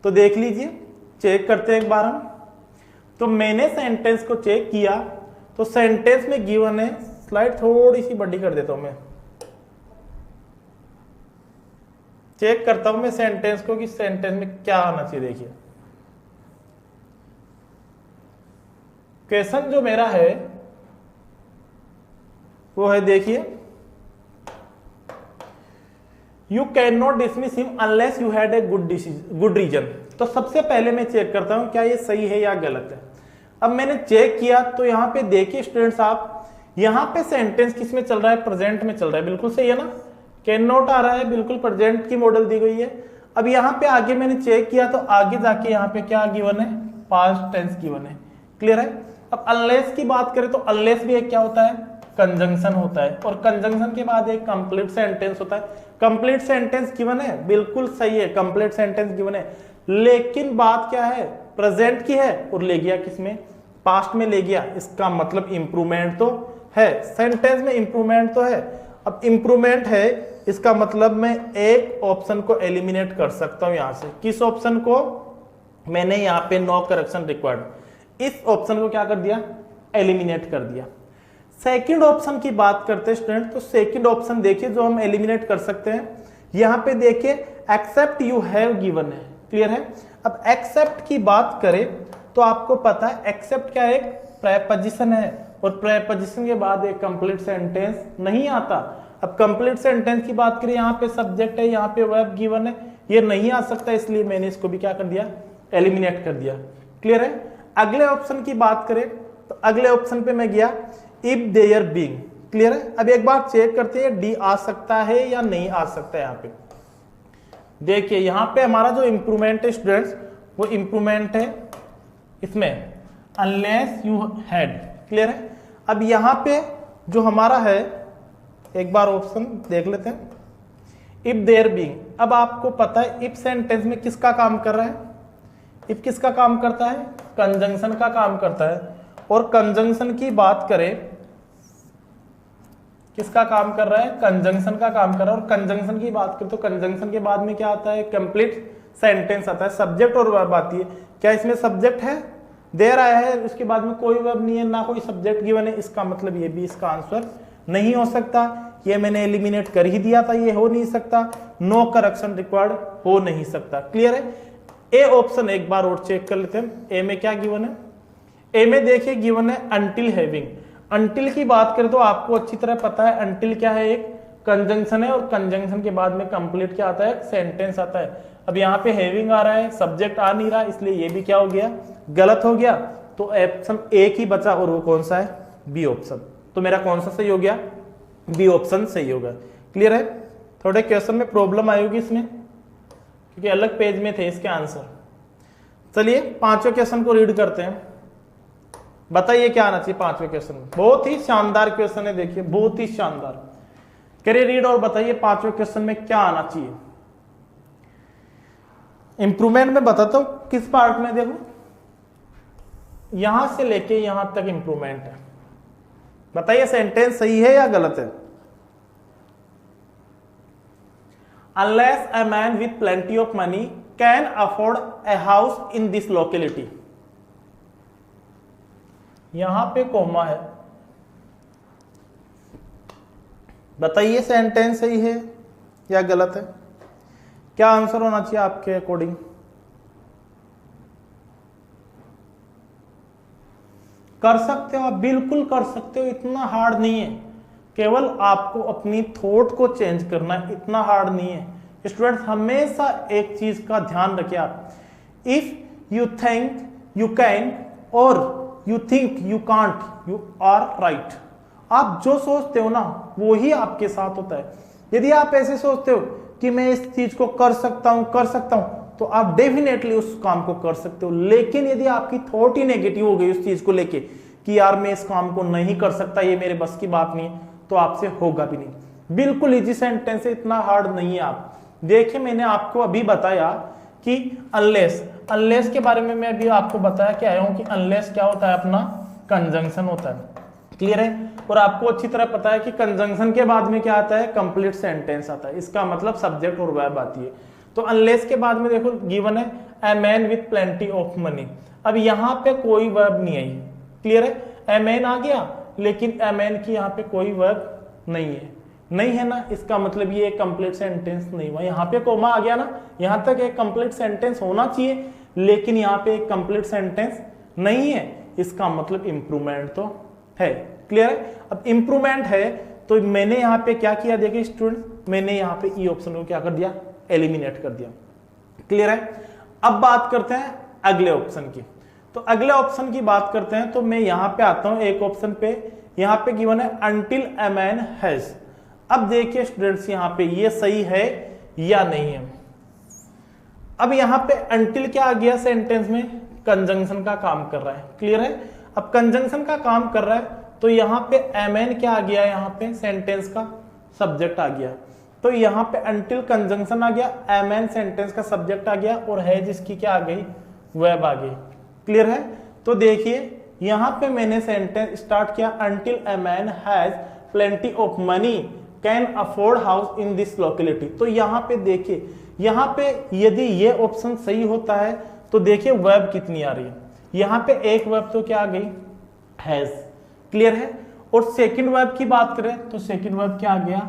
तो देख लीजिए, चेक करते हैं एक बार हम। तो मैंने सेंटेंस को चेक किया, तो सेंटेंस में गिवन है, स्लाइड थोड़ी सी बड़ी कर देता हूं मैं, चेक करता हूं मैं सेंटेंस को कि सेंटेंस में क्या आना चाहिए। देखिए क्वेश्चन जो मेरा है वो है देखिए, you can not dismiss him unless you had a good reason. तो सबसे पहले मैं चेक करता हूं क्या ये सही है या गलत है। अब मैंने चेक किया तो यहाँ पे देखिए स्टूडेंट्स, आप यहाँ पे सेंटेंस किस में चल रहा है, प्रेजेंट में चल रहा है, बिल्कुल सही है ना, कैन नॉट आ रहा है, बिल्कुल प्रेजेंट की मॉडल दी गई है। अब यहाँ पे आगे मैंने चेक किया तो आगे जाके यहाँ पे क्या गिवन है, पास्ट टेंस गिवन है, क्लियर है। अब अनलेस की बात करें तो अनलेस भी एक क्या होता है, कंजंक्शन होता है, और कंजंक्शन के बाद एक कंप्लीट सेंटेंस होता है। कंप्लीट सेंटेंस गिवन है, बिल्कुल सही है, कंप्लीट सेंटेंस गिवन है, लेकिन बात क्या है, प्रेजेंट की है और ले गया किसमें, पास्ट में ले गया। इसका मतलब इंप्रूवमेंट तो है, सेंटेंस में इंप्रूवमेंट तो है। अब इंप्रूवमेंट है, इसका मतलब मैं एक ऑप्शन को एलिमिनेट कर सकता हूं यहां से। किस ऑप्शन को, मैंने यहां पे नो करेक्शन रिक्वायर्ड, इस ऑप्शन को क्या कर दिया, एलिमिनेट कर दिया। सेकंड ऑप्शन की बात करते हैं स्टूडेंट, तो सेकंड ऑप्शन देखिए जो हम एलिमिनेट कर सकते हैं, यहां पे देखिए एक्सेप्ट यू हैव गिवन है, क्लियर है। अब एक्सेप्ट की बात करें तो आपको पता है एक्सेप्ट क्या है, एक प्रेपोजिशन है, और प्रेपोजिशन के बाद एक कंप्लीट सेंटेंस नहीं आता। अब कंप्लीट सेंटेंस की बात करें, यहाँ पे सब्जेक्ट है, यहाँ पे वर्ब गिवन है, ये नहीं आ सकता, इसलिए मैंने इसको भी क्या कर दिया, एलिमिनेट कर दिया, क्लियर है। अगले ऑप्शन की बात करें तो अगले ऑप्शन पे मैं गया, इफ देयर बीइंग, क्लियर है। अब एक बार चेक करते हैं डी आ सकता है या नहीं आ सकता है। यहाँ पे देखिए, यहाँ पे हमारा जो इंप्रूवमेंट है स्टूडेंट्स, वो इंप्रूवमेंट है इसमें अनलेस यू हैड, क्लियर है। अब यहाँ पे जो हमारा है, एक बार ऑप्शन देख लेते हैं, इफ देयर बीइंग। अब आपको पता है इफ सेंटेंस में किसका काम कर रहा है, इफ किसका काम करता है, कंजंक्शन का काम करता है। और कंजंक्शन की बात करें, किसका काम कर रहा है, कंजंक्शन का काम कर रहा है। और कंजंक्शन की बात करें तो कंजंक्शन के बाद में क्या आता है, कंप्लीट सेंटेंस आता है, सब्जेक्ट और वर्ब आती है। क्या इसमें सब्जेक्ट है, देयर आया है, उसके बाद में कोई वर्ब नहीं है, ना कोई सब्जेक्ट गिवन है, इसका मतलब ये भी इसका आंसर नहीं हो सकता। ये मैंने एलिमिनेट कर ही दिया था, ये हो नहीं सकता, नो करेक्शन रिक्वायर्ड हो नहीं सकता, क्लियर है। ए ऑप्शन एक बार और चेक कर लेते हैं, ए में क्या गिवन है, ए में देखिए गिवन है अनटिल हैविंग। अनटिल की बात करें तो आपको अच्छी तरह पता है अनटिल क्या है, एक कंजंक्शन है, और कंजंक्शन के बाद में कंप्लीट क्या आता है, सेंटेंस आता है। अब यहाँ पे हैविंग आ रहा है, सब्जेक्ट आ नहीं रहा, इसलिए ये भी क्या हो गया, गलत हो गया। तो ऑप्शन एक ही बचा, और वो कौन सा है, बी ऑप्शन। तो मेरा कौन सा सही हो गया, बी ऑप्शन सही होगा, क्लियर है। थोड़े क्वेश्चन में प्रॉब्लम आई होगी इसमें, क्योंकि अलग पेज में थे इसके आंसर। चलिए पांचवें क्वेश्चन को रीड करते हैं, बताइए क्या आना चाहिए पांचवें क्वेश्चन में। बहुत ही शानदार क्वेश्चन है, देखिए बहुत ही शानदार। करिए रीड और बताइए पांचवें क्वेश्चन में क्या आना चाहिए। इंप्रूवमेंट में बताता हूं किस पार्ट में, देखो यहां से लेके यहां तक इंप्रूवमेंट है। बताइए सेंटेंस सही है या गलत है। Unless a man with plenty of money can afford a house in this locality, यहां पे कोमा है, बताइए सेंटेंस सही है या गलत है। क्या आंसर होना चाहिए आपके अकॉर्डिंग। कर सकते हो आप, बिल्कुल कर सकते हो, इतना हार्ड नहीं है, केवल आपको अपनी थॉट को चेंज करना है, इतना हार्ड नहीं है। स्टूडेंट्स हमेशा एक चीज का ध्यान रखिए आप, if you think you can और you think you can't, you are right. आप जो सोचते हो ना वो ही आपके साथ होता है। यदि आप ऐसे सोचते हो कि मैं इस चीज को कर सकता हूं, तो आप डेफिनेटली उस काम को कर सकते हो। लेकिन यदि आपकी थॉट ही नेगेटिव हो गई उस चीज को लेके कि यार मैं इस काम को नहीं कर सकता, ये मेरे बस की बात नहीं है, तो आपसे होगा भी नहीं। बिल्कुल इजी सेंटेंस है, इतना हार्ड नहीं है। आप देखिए मैंने आपको अभी बताया कि अनलेस के बारे में मैं अभी आपको बताया कि आया हूं कि अनलेस क्या होता है, अपना कंजंक्शन होता है, क्लियर है। और आपको अच्छी तरह पता है कि कंजंक्शन के बाद में क्या आता है, कंप्लीट सेंटेंस आता है, इसका मतलब सब्जेक्ट और वर्ब आती है। तो अनलेस के बाद में देखो गिवन है a man with plenty of money. अब यहाँ पे कोई वर्ब नहीं आई, क्लियर है, ए मैन आ गया लेकिन ए मैन की यहाँ पे कोई वर्ब नहीं है ना, इसका मतलब ये एक कंप्लीट सेंटेंस नहीं हुआ। यहाँ पे कोमा आ गया ना, यहाँ तक एक कंप्लीट सेंटेंस होना चाहिए, लेकिन यहाँ पे एक कंप्लीट सेंटेंस नहीं है, इसका मतलब इंप्रूवमेंट तो है। क्लियर है। अब इंप्रूवमेंट है तो मैंने यहाँ पे क्या किया, देखिए स्टूडेंट, मैंने यहाँ पे ई ऑप्शन को क्या कर दिया, एलिमिनेट कर दिया। क्लियर है। अब बात करते हैं अगले ऑप्शन की। तो अगले ऑप्शन की बात करते हैं तो मैं यहाँ पे आता हूँ एक ऑप्शन पे, यहाँ पे गिवन है अनटिल अ मैन हैज। अब देखिए स्टूडेंट्स यहाँ पे ये सही है या नहीं है। अब यहाँ पे अनटिल क्या आ गया सेंटेंस में, कंजंक्शन का काम कर रहा है। क्लियर है। अब कंजंक्शन का काम कर रहा है तो यहाँ पे एमएन क्या आ गया, यहाँ पे सेंटेंस का सब्जेक्ट आ गया। तो यहाँ पे अनटिल कंजंक्शन आ गया, एमएन सेंटेंस का सब्जेक्ट आ गया और है जिसकी क्या आ गई, वर्ब आ गई। क्लियर है। तो देखिए यहाँ पे मैंने सेंटेंस स्टार्ट किया, until a man has plenty of money can afford house in this locality. तो यहाँ पे देखिए, यहाँ पे यदि ये ऑप्शन सही होता है तो देखिए वर्ब कितनी आ रही है, यहाँ पे एक वर्ब तो क्या आ गई, हैज। क्लियर है। और सेकंड वर्ब की बात करें तो सेकंड वर्ब क्या आ गया,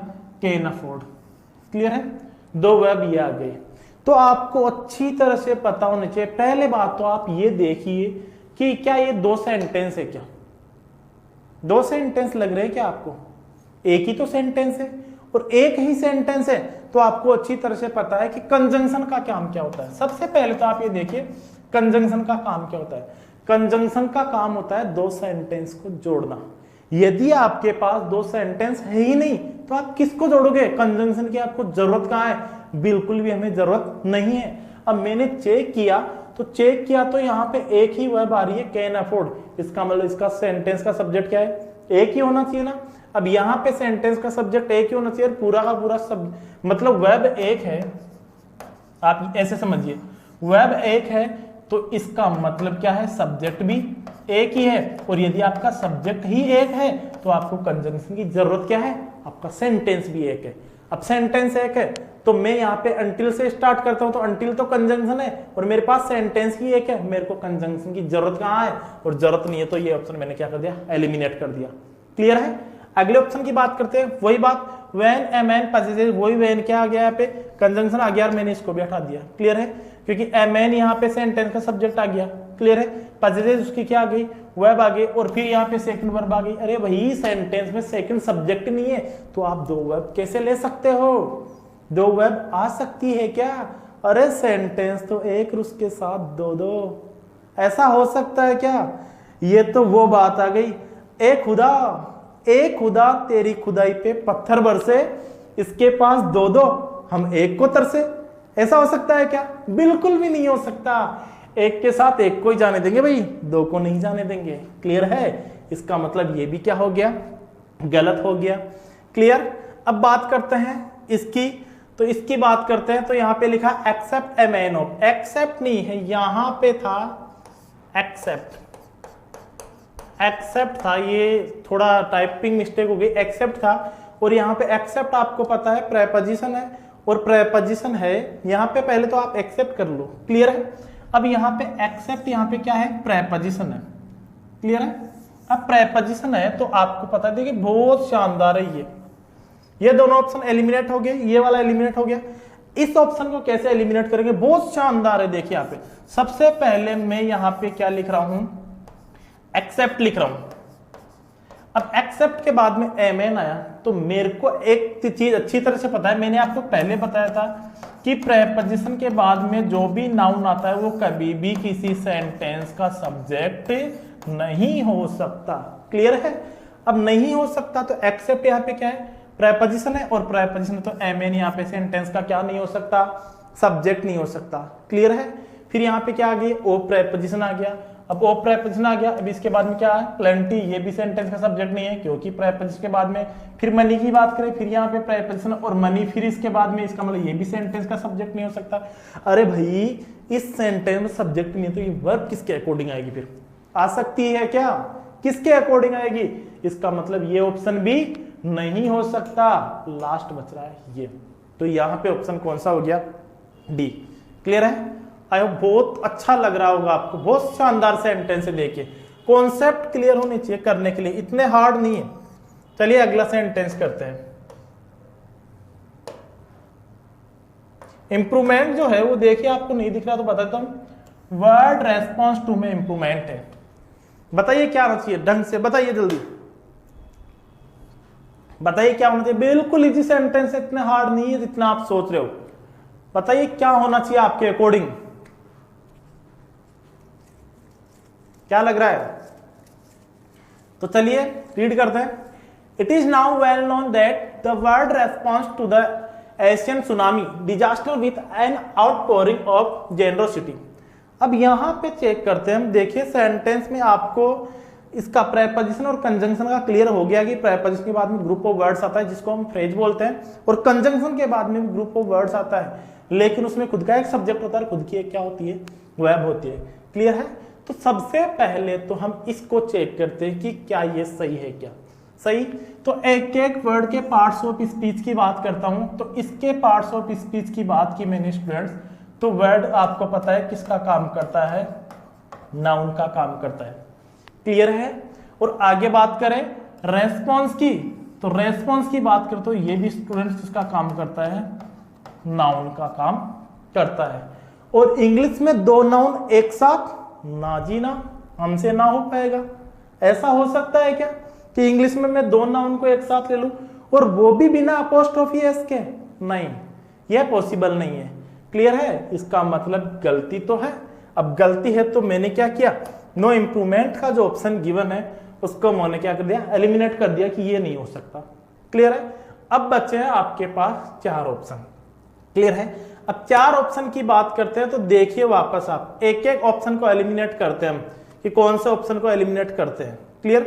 कैन अफोर्ड। क्लियर है। दो वर्ब ये आ गई। तो आपको अच्छी तरह से पता होना चाहिए। पहले बात तो आप ये देखिए कि क्या ये दो सेंटेंस है, क्या दो सेंटेंस लग रहे हैं क्या आपको, एक ही तो सेंटेंस है और एक ही सेंटेंस है तो आपको अच्छी तरह से पता है कि कंजंक्शन का काम क्या होता है। सबसे पहले तो आप ये देखिए कंजंक्शन का काम क्या होता है। कंजंक्शन का काम होता है दो सेंटेंस को जोड़ना। यदि आपके पास दो सेंटेंस है ही नहीं तो आप किसको जोड़ोगे, कंजंक्शन की आपको जरूरत कहाँ है, बिल्कुल भी हमें जरूरत नहीं है। अब मैंने चेक किया तो यहाँ पे एक ही वर्ब आ रही है, कैन अफोर्ड। इसका मतलब इसका सेंटेंस का सब्जेक्ट क्या है, एक ही होना चाहिए ना। अब यहाँ पे सेंटेंस का सब्जेक्ट एक ही होना चाहिए, पूरा का पूरा सब मतलब वर्ब एक है, आप ऐसे समझिए वर्ब एक है तो इसका मतलब क्या है, सब्जेक्ट भी एक ही है। और यदि आपका सब्जेक्ट ही एक है तो आपको कंजंक्शन की जरूरत क्या है, आपका सेंटेंस भी एक है। अब सेंटेंस एक है तो मैं यहाँ पे अनटिल से स्टार्ट करता हूं तो अनटिल तो कंजंक्शन है और मेरे पास सेंटेंस ही एक है, मेरे को कंजंक्शन की जरूरत कहाँ है, और जरूरत नहीं है तो ये ऑप्शन मैंने क्या कर दिया, एलिमिनेट कर दिया। क्लियर है। अगले ऑप्शन की बात करते हैं, वही बात व्हेन ए मैन पजेसेस, वही व्हेन क्या आ गया, यहाँ पे कंजंक्शन आ गया और मैंने इसको भी हटा दिया। क्लियर है। क्योंकि ए मैन यहाँ पे सेंटेंस का सब्जेक्ट आ गया। क्लियर है। पजेसेस उसकी क्या आ गई, वर्ब आ गई और फिर यहाँ पे सेकंड वर्ब आ गई। अरे भाई सेंटेंस में सेकंड सब्जेक्ट नहीं है तो आप दो वर्ब कैसे ले सकते हो, दो वर्ब आ सकती है क्या, अरे सेंटेंस तो एक उसके साथ दो दो, ऐसा हो सकता है क्या। ये तो वो बात आ गई, एक खुदा तेरी खुदाई पे पत्थर बरसे, इसके पास दो दो हम एक को तरसे। ऐसा हो सकता है क्या, बिल्कुल भी नहीं हो सकता। एक के साथ एक को ही जाने देंगे भाई, दो को नहीं जाने देंगे। क्लियर है। इसका मतलब ये भी क्या हो गया, गलत हो गया। क्लियर। अब बात करते हैं इसकी, तो इसकी बात करते हैं तो यहाँ पे लिखा except a man of, except नहीं है, यहाँ पे था एक्सेप्ट, एक्सेप्ट था, ये थोड़ा टाइपिंग मिस्टेक हो गई, एक्सेप्ट था। और यहाँ पे एक्सेप्ट आपको पता है प्रेपोजिशन है और प्रेपोजिशन है यहाँ पे, पहले तो आप एक्सेप्ट कर लो। क्लियर है। अब यहाँ पे एक्सेप्ट, यहाँ पे क्या है, प्रेपोजिशन है। क्लियर है। अब प्रेपोजिशन है तो आपको पता है, देखिए बहुत शानदार है ये दोनों ऑप्शन एलिमिनेट हो गए, ये वाला एलिमिनेट हो गया। इस ऑप्शन को कैसे एलिमिनेट करेंगे, बहुत शानदार है। देखिए यहाँ पे सबसे पहले मैं यहाँ पे क्या लिख रहा हूं, एक्सेप्ट लिख रहा हूं। अब एक्सेप्ट के बाद में एमएन आया तो मेरे को एक चीज अच्छी तरह से पता है, मैंने आपको पहले बताया था कि प्रेपोजिशन के बाद में जो भी नाउन आता है वो कभी भी किसी सेंटेंस का सब्जेक्ट नहीं हो सकता। क्लियर है। अब नहीं हो सकता तो एक्सेप्ट यहाँ पे क्या है, प्रेपोजिशन है, और प्रेपोजिशन तो एमएन यहाँ पे सेंटेंस का क्या नहीं हो सकता, सब्जेक्ट नहीं हो सकता। क्लियर है। फिर यहाँ पे क्या आ गई, ओ प्रेपोजिशन आ गया। अब ओ प्रेपोजिशन आ गया, अब इसके बाद में क्या है, प्लेंटी, ये भी सेंटेंस का सब्जेक्ट नहीं है क्योंकि प्रेपोजिशन के बाद में फिर मनी की बात करें, फिर यहाँ पे प्रेपोजिशन और मनी, फिर इसके बाद में इसका मतलब ये भी सेंटेंस का सब्जेक्ट नहीं हो सकता। अरे भाई इस सेंटेंस में सब्जेक्ट नहीं है तो ये वर्ब किसके अकॉर्डिंग आएगी, फिर आ सकती है क्या, किसके अकॉर्डिंग आएगी, इसका मतलब ये ऑप्शन भी नहीं हो सकता। लास्ट बच रहा है ये, तो यहाँ पे ऑप्शन कौन सा हो गया, डी। क्लियर है। आई होप बहुत अच्छा लग रहा होगा आपको, बहुत शानदार सेंटेंस है। देखिए कॉन्सेप्ट क्लियर होने चाहिए करने के लिए, इतने हार्ड नहीं है। चलिए अगला सेंटेंस करते हैं। इंप्रूवमेंट जो है वो देखिए आपको नहीं दिख रहा तो बताता हूं, वर्ड रेस्पॉन्स टू में इंप्रूवमेंट है। बताइए क्या आना चाहिए, ढंग से बताइए जल्दी, बताइए क्या होना चाहिए? बिल्कुल इजी सेंटेंस है, इतने हार्ड नहीं है जितना आप सोच रहे हो। बताइए क्या होना चाहिए आपके अकॉर्डिंग, क्या लग रहा है? तो चलिए रीड करते हैं। It is now well known that the world response to the Asian tsunami disaster with an outpouring of generosity. अब यहां पे चेक करते हैं हम, देखिए सेंटेंस में आपको इसका प्रेपोजिशन और कंजंक्शन का क्लियर हो गया कि प्रेपोजिशन के बाद में ग्रुप ऑफ वर्ड्स आता है जिसको हम फ्रेज बोलते हैं, और कंजंक्शन के बाद में ग्रुप ऑफ वर्ड्स आता है, लेकिन उसमें खुद का एक सब्जेक्ट होता है, खुद की एक क्या होती है? वर्ब होती है। क्लियर है? तो सबसे पहले तो हम इसको चेक करते हैं कि क्या ये सही है, क्या सही। तो एक एक वर्ड के पार्ट्स ऑफ स्पीच की बात करता हूं, तो इसके पार्ट्स ऑफ स्पीच की बात की मैंने स्टूडेंट्स, तो वर्ड आपको पता है किसका काम करता है? नाउन का काम करता है। क्लियर है? और आगे बात करें रेस्पॉन्स की, तो रेस्पॉन्स की बात करें तो ये भी स्टूडेंट्स किसका काम करता है? नाउन का काम करता है। और इंग्लिश में दो नाउन एक साथ ना जी ना, हमसे ना हो पाएगा। ऐसा हो सकता है क्या कि इंग्लिश में मैं दो नाउन को एक साथ ले लूं और वो भी बिना अपोस्ट्रोफी एस के? नहीं, यह पॉसिबल नहीं है। क्लियर है? इसका मतलब गलती तो है। अब गलती है तो मैंने क्या किया? नो इम्प्रूवमेंट का जो ऑप्शन गिवन है उसको मैंने क्या कर दिया? एलिमिनेट कर दिया कि ये नहीं हो सकता। क्लियर है? अब बचे हैं आपके पास चार ऑप्शन। क्लियर है? अब चार ऑप्शन की बात करते हैं, तो देखिए वापस आप एक एक ऑप्शन को एलिमिनेट करते हैं हम कि कौन से ऑप्शन को एलिमिनेट करते हैं। क्लियर?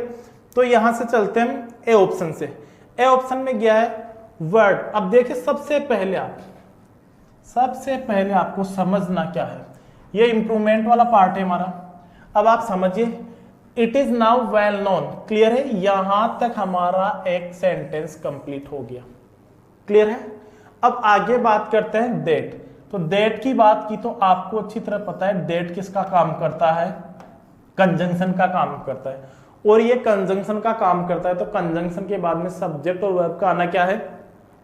तो यहां से चलते हैं ए ऑप्शन से। ए ऑप्शन में गया है वर्ड। अब देखिए सबसे पहले आपको समझना क्या है, ये इंप्रूवमेंट वाला पार्ट है हमारा। अब आप समझिए, it is now well known. Clear है? यहां तक हमारा एक सेंटेंस कंप्लीट हो गया। क्लियर है? अब आगे बात करते हैं डेट। तो डेट की बात की तो आपको अच्छी तरह पता है डेट किसका काम करता है? कंजंक्शन का काम करता है। और ये कंजंक्शन का काम करता है तो कंजंक्शन के बाद में सब्जेक्ट और वर्ब का आना क्या है?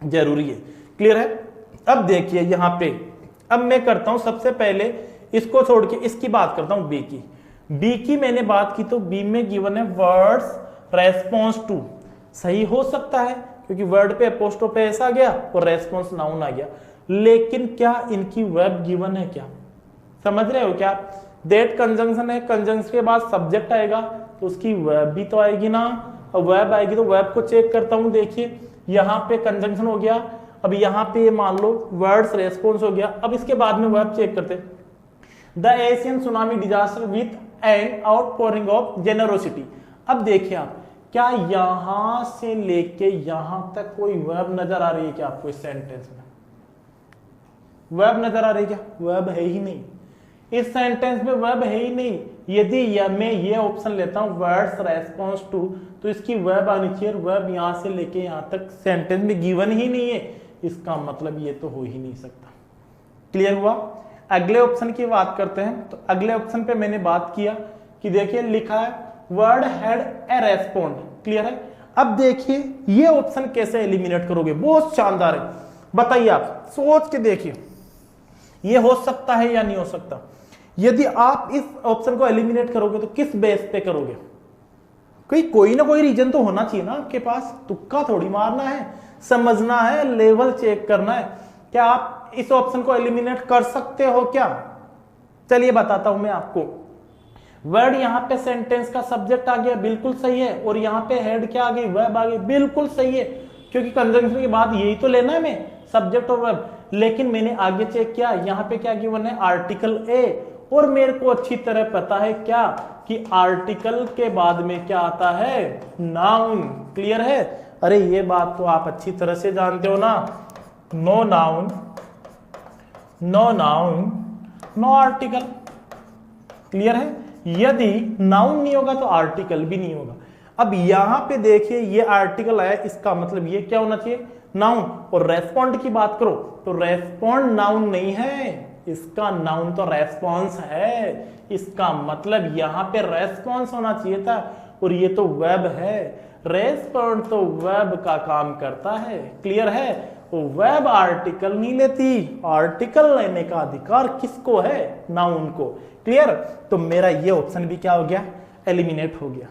जरूरी है। क्लियर है? अब देखिए यहां पे, अब मैं करता हूं सबसे पहले इसको छोड़ के इसकी बात करता हूं बी की। बी की मैंने बात की तो बी में गिवन है वर्ड्स रेस्पॉन्स टू। सही हो सकता है क्योंकि वर्ड पे अपोस्ट्रोफी एस आ गया और रेस्पॉन्स नाउन आ गया, लेकिन क्या इनकी वर्ब गिवन है? क्या समझ रहे हो क्या? दैट कंजंक्शन है, कंजंक्शन के बाद सब्जेक्ट आएगा तो उसकी वर्ब भी तो आएगी ना, और वर्ब आएगी तो वर्ब को चेक करता हूं। देखिए यहाँ पे कंजंक्शन हो गया, अब यहाँ पे मान लो वर्ड्स रेस्पॉन्स हो गया। अब इसके बाद में वर्ब चेक करते, the Asian tsunami disaster with an outpouring of generosity. अब देखिए आप, क्या यहां से लेके यहां तक कोई वर्ब नजर आ रही है क्या आपको? इस सेंटेंस में वर्ब नजर आ रही है क्या? वर्ब है ही नहीं, इस सेंटेंस में वर्ब है ही नहीं। यदि मैं ये ऑप्शन लेता हूं वर्ड्स रेस्पॉन्स टू, तो इसकी वर्ब आनी चाहिए, वर्ब यहां से लेके यहां तक सेंटेंस में गिवन ही नहीं है, इसका मतलब ये तो हो ही नहीं सकता। क्लियर हुआ? अगले ऑप्शन की बात करते हैं। तो अगले ऑप्शन पे मैंने बात किया कि देखिए लिखा है word had a respond. Clear है? अब देखिए ये ऑप्शन कैसे एलिमिनेट करोगे? बहुत शानदार है, बताइए आप सोच के देखिए ये हो सकता है या नहीं हो सकता। यदि आप इस ऑप्शन को एलिमिनेट करोगे तो किस बेस पे करोगे? कोई ना कोई रीजन तो होना चाहिए ना आपके पास, तुक्का थोड़ी मारना है, समझना है, लेवल चेक करना है। क्या आप इस ऑप्शन को एलिमिनेट कर सकते हो क्या? चलिए बताता हूं मैं आपको। वर्ड यहां पे सेंटेंस का सब्जेक्ट आ गया, बिल्कुल सही है, और यहां पे हेड क्या आ गई? वर्ब आ गई, बिल्कुल सही है, क्योंकि कंजंक्शन के बाद यही तो लेना है मैं, सब्जेक्ट और वर्ब। लेकिन मैंने आगे चेक किया, यहां पे क्या गिवन है? आर्टिकल ए, और मेरे को अच्छी तरह पता है क्या कि आर्टिकल के बाद में क्या आता है? नाउन। क्लियर है? अरे ये बात तो आप अच्छी तरह से जानते हो ना, no noun no article. Clear है? यदि नाउन नहीं होगा तो आर्टिकल भी नहीं होगा। अब यहां पे देखिए ये आर्टिकल आया, इसका मतलब ये क्या होना चाहिए? नाउन। और रेस्पॉन्ड की बात करो तो रेस्पॉन्ड नाउन नहीं है, इसका नाउन तो रेस्पॉन्स है, इसका मतलब यहां पे रेस्पॉन्स होना चाहिए था, और ये तो वर्ब है। रेस्पॉन्ड तो वर्ब का काम करता है। क्लियर है? तो वर्ब आर्टिकल नहीं लेती, आर्टिकल लेने का अधिकार किसको है? नाउन को। क्लियर? तो मेरा ये ऑप्शन भी क्या हो गया? एलिमिनेट हो गया।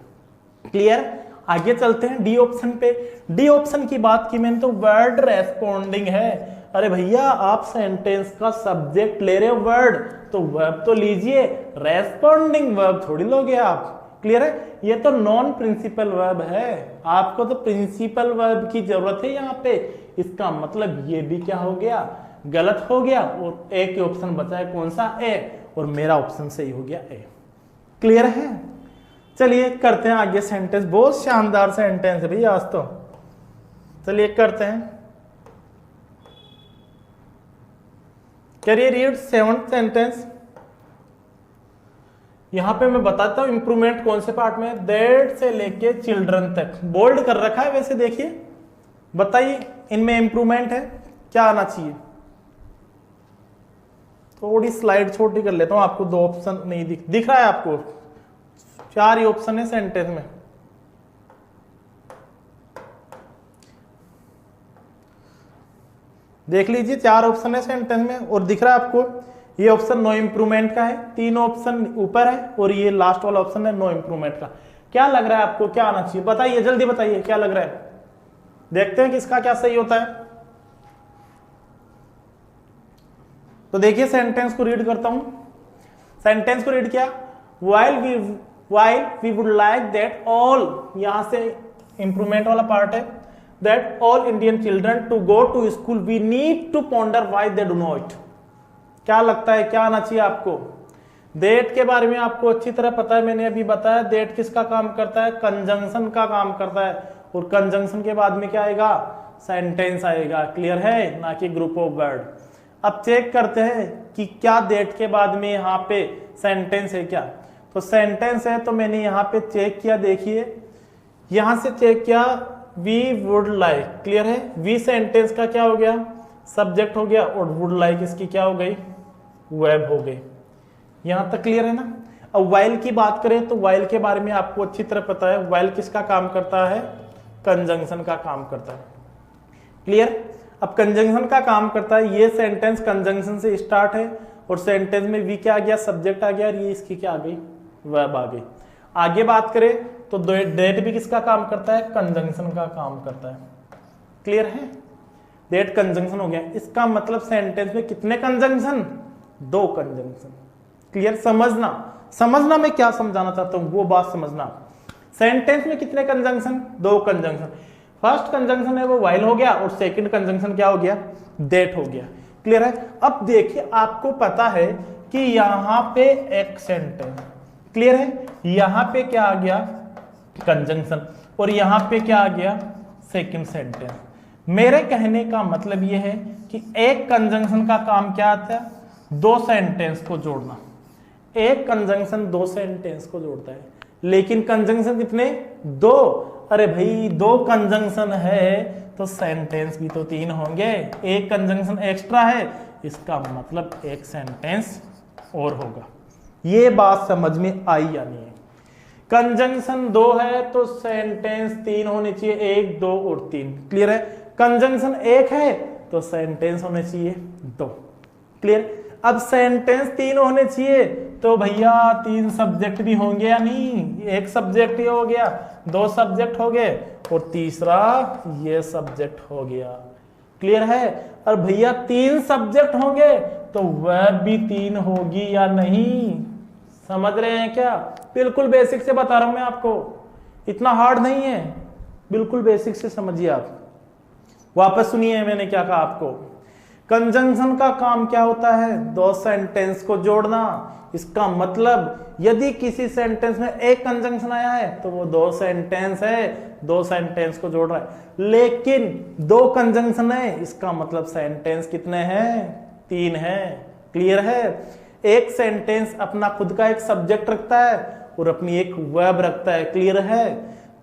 क्लियर? आगे चलते हैं डी ऑप्शन पे। डी ऑप्शन की बात की मैंने तो वर्ड रेस्पोंडिंग है। अरे भैया आप सेंटेंस का सब्जेक्ट ले रहे हो वर्ड, तो वर्ब तो लीजिए, रेस्पोंडिंग वर्ब थोड़ी लोगे आप। क्लियर है? ये तो नॉन प्रिंसिपल वर्ब है, आपको तो प्रिंसिपल वर्ब की जरूरत है यहाँ पे। इसका मतलब ये भी क्या हो गया, गलत हो गया, और ए के ऑप्शन बचा है कौन सा, ए, और मेरा ऑप्शन सही हो गया ए। क्लियर है? चलिए करते हैं आगे सेंटेंस। बहुत शानदार सेंटेंस है भैया आज तो। चलिए करते हैं। Can you read 7th sentence? यहां पे मैं बताता हूं इंप्रूवमेंट कौन से पार्ट में, दैट से लेके चिल्ड्रन तक बोल्ड कर रखा है। वैसे देखिए, बताइए इनमें इंप्रूवमेंट है, क्या आना चाहिए। थोड़ी स्लाइड छोटी कर लेता हूं, आपको 2 ऑप्शन नहीं दिख रहा है आपको, 4 ही ऑप्शन है सेंटेंस में। देख लीजिए 4 ऑप्शन है सेंटेंस में, और दिख रहा है आपको ये ऑप्शन नो इंप्रूवमेंट का है, 3 ऑप्शन ऊपर है, और ये लास्ट वाला ऑप्शन है नो इंप्रूवमेंट का। क्या लग रहा है आपको, क्या आना चाहिए, बताइए जल्दी बताइए क्या लग रहा है। देखते हैं किसका क्या सही होता है। तो देखिए सेंटेंस को रीड करता हूं। सेंटेंस को रीड किया, while we would like that all, यहां से इंप्रूवमेंट वाला पार्ट है, that all Indian children to go to school we need to ponder why they do not। क्या लगता है क्या आना चाहिए आपको। that के बारे में आपको अच्छी तरह पता है, मैंने अभी बताया that किसका काम करता है, कंजंक्शन का काम करता है, और कंजंक्शन के बाद में क्या आएगा, सेंटेंस आएगा। क्लियर है, ना कि ग्रुप ऑफ वर्ड। अब चेक करते हैं कि क्या that के बाद में यहाँ पे सेंटेंस है क्या। तो सेंटेंस है, तो मैंने यहाँ पे चेक किया, देखिए यहां से चेक किया, वी वुड लाइक। क्लियर है, वी सेंटेंस का क्या हो गया, सब्जेक्ट हो गया, और वुड लाइक इसकी क्या हो गई, वर्ब हो गई। यहां तक क्लियर है ना। अब वाइल की बात करें तो वाइल के बारे में आपको अच्छी तरह पता है, वाइल किसका काम करता है, कंजंक्शन का काम करता है। क्लियर। अब कंजंक्शन का काम करता है, ये सेंटेंस कंजंक्शन से स्टार्ट है, और सेंटेंस में वी क्या आ गया, सब्जेक्ट आ गया, और ये इसकी क्या आ गई, वर्ब आ गई। आगे बात करें तो डेट भी किसका काम करता है, कंजंक्शन का काम करता है। क्लियर है, डेट कंजंक्शन हो गया। इसका मतलब सेंटेंस में कितने कंजंक्शन, 2 कंजंक्शन। क्लियर, समझना मैं क्या समझाना चाहता हूं वो बात समझना। सेंटेंस में कितने कंजंक्शन, 2 कंजंक्शन। फर्स्ट कंजंक्शन है वो वाइल हो गया, और सेकंड कंजंक्शन क्या हो गया, डेट हो गया। क्लियर है। अब देखिए आपको पता है कि यहां पे एक सेंटेंस, क्लियर है, यहां पे क्या आ गया, कंजंक्शन, और यहां पे क्या आ गया, सेकंड सेंटेंस। मेरे कहने का मतलब यह है कि एक कंजंक्शन का काम क्या आता है, 2 सेंटेंस को जोड़ना। एक कंजंक्शन 2 सेंटेंस को जोड़ता है, लेकिन कंजंक्शन कितने, 2। अरे भाई 2 कंजंक्शन है तो सेंटेंस भी तो 3 होंगे, एक कंजंक्शन एक्स्ट्रा है, इसका मतलब एक सेंटेंस और होगा। ये बात समझ में आई या नहीं है। कंजंक्शन 2 है तो सेंटेंस 3 होने चाहिए, 1, 2 और 3। क्लियर है। कंजंक्शन 1 है तो सेंटेंस होने चाहिए 2। क्लियर। अब सेंटेंस 3 होने चाहिए तो भैया 3 सब्जेक्ट भी होंगे या नहीं, एक सब्जेक्ट ही हो गया, 2 सब्जेक्ट हो गए, और तीसरा ये सब्जेक्ट हो गया। क्लियर है। और भैया 3 सब्जेक्ट होंगे तो वर्ब भी 3 होगी या नहीं, समझ रहे हैं क्या। बिल्कुल बेसिक से बता रहा हूं मैं आपको, इतना हार्ड नहीं है, बिल्कुल बेसिक से समझिए आप। वापस सुनिए मैंने क्या कहा आपको। कंजंक्शन का काम क्या होता है, 2 सेंटेंस को जोड़ना। इसका मतलब यदि किसी सेंटेंस में एक कंजंक्शन आया है तो वो 2 सेंटेंस है, 2 सेंटेंस को जोड़ रहा है। लेकिन 2 कंजंक्शन है, इसका मतलब सेंटेंस कितने हैं, 3 है। क्लियर है। एक सेंटेंस अपना खुद का एक सब्जेक्ट रखता है और अपनी एक वर्ब रखता है। क्लियर है।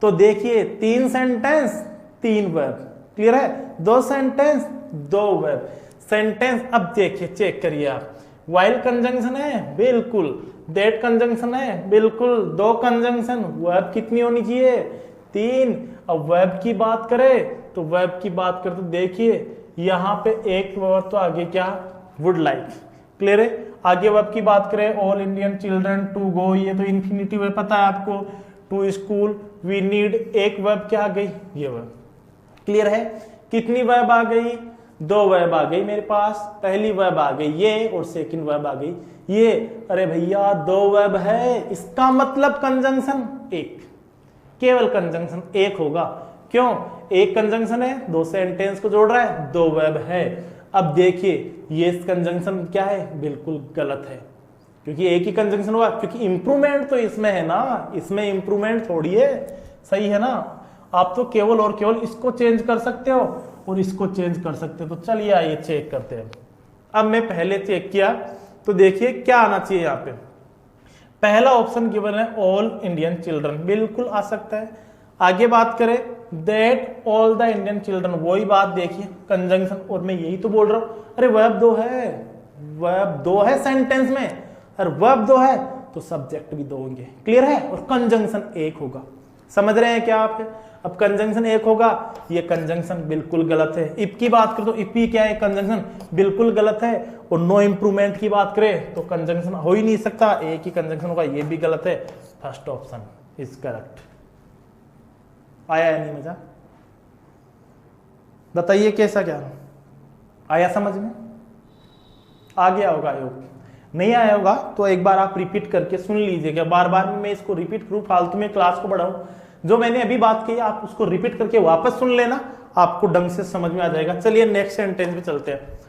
तो देखिए 3 सेंटेंस 3 वर्ब। क्लियर है। 2 सेंटेंस 2 वर्ब। सेंटेंस अब देखिए, चेक करिए आप। वाइल कंजंक्शन है, बिल्कुल। दैट कंजंक्शन है, बिल्कुल। 2 कंजंक्शन, वर्ब कितनी होनी चाहिए, 3। अब वर्ब की बात करें तो वर्ब की बात करते देखिए यहां पे एक वर्ब तो आगे क्या, वुड लाइक। क्लियर है। आगे वर्ब की बात करें, all Indian children to go, ये तो इन्फिनिटिव है, पता है आपको। टू स्कूल, वी नीड, एक वर्ब क्या आ गई, ये वर्ब। क्लियर है? कितनी वर्ब आ गई, 2 वर्ब आ गई मेरे पास। पहली वर्ब आ गई ये और सेकंड वर्ब आ गई ये। अरे भैया 2 वर्ब है, इसका मतलब कंजंक्शन एक, केवल कंजंक्शन एक होगा। क्यों? एक कंजंक्शन है, 2 सेंटेंस को जोड़ रहा है, 2 वर्ब है। अब देखिए ये कंजंक्शन क्या है, बिल्कुल गलत है, क्योंकि एक ही कंजंक्शन हुआ, क्योंकि इंप्रूवमेंट तो इसमें है ना, इसमें इंप्रूवमेंट थोड़ी है। सही है ना? आप तो केवल और केवल इसको चेंज कर सकते हो और इसको चेंज कर सकते हो। तो चलिए आइए चेक करते हैं। अब मैं पहले चेक किया तो देखिए क्या आना चाहिए यहाँ पे। पहला ऑप्शन गिवन है ऑल इंडियन चिल्ड्रन, बिल्कुल आ सकता है। आगे बात करें that all the Indian children, वही बात देखिए कंजंक्शन, और मैं यही तो बोल रहा हूं। अरे वर्ब 2 है, वर्ब 2 है सेंटेंस में, और वर्ब 2 है तो सब्जेक्ट भी 2 होंगे। क्लियर है? और कंजंक्शन 1 होगा। समझ रहे हैं क्या आप? अब कंजंक्शन 1 होगा, ये कंजंक्शन बिल्कुल गलत है। इफ की बात करें तो इफ ही क्या है, कंजंक्शन बिल्कुल गलत है। और नो इंप्रूवमेंट की बात करें तो कंजंक्शन हो ही नहीं सकता, एक ही कंजंक्शन होगा, ये भी गलत है। First option is correct. आया या नहीं मजा? बताइए कैसा क्या आया समझ में? आ गया होगा आयोग, नहीं आया होगा तो एक बार आप रिपीट करके सुन लीजिएगा। बार बार मैं इसको रिपीट करूं, फालतू में क्लास को बढ़ाऊं। जो मैंने अभी बात की आप उसको रिपीट करके वापस सुन लेना, आपको ढंग से समझ में आ जाएगा। चलिए नेक्स्ट सेंटेंस पे चलते हैं।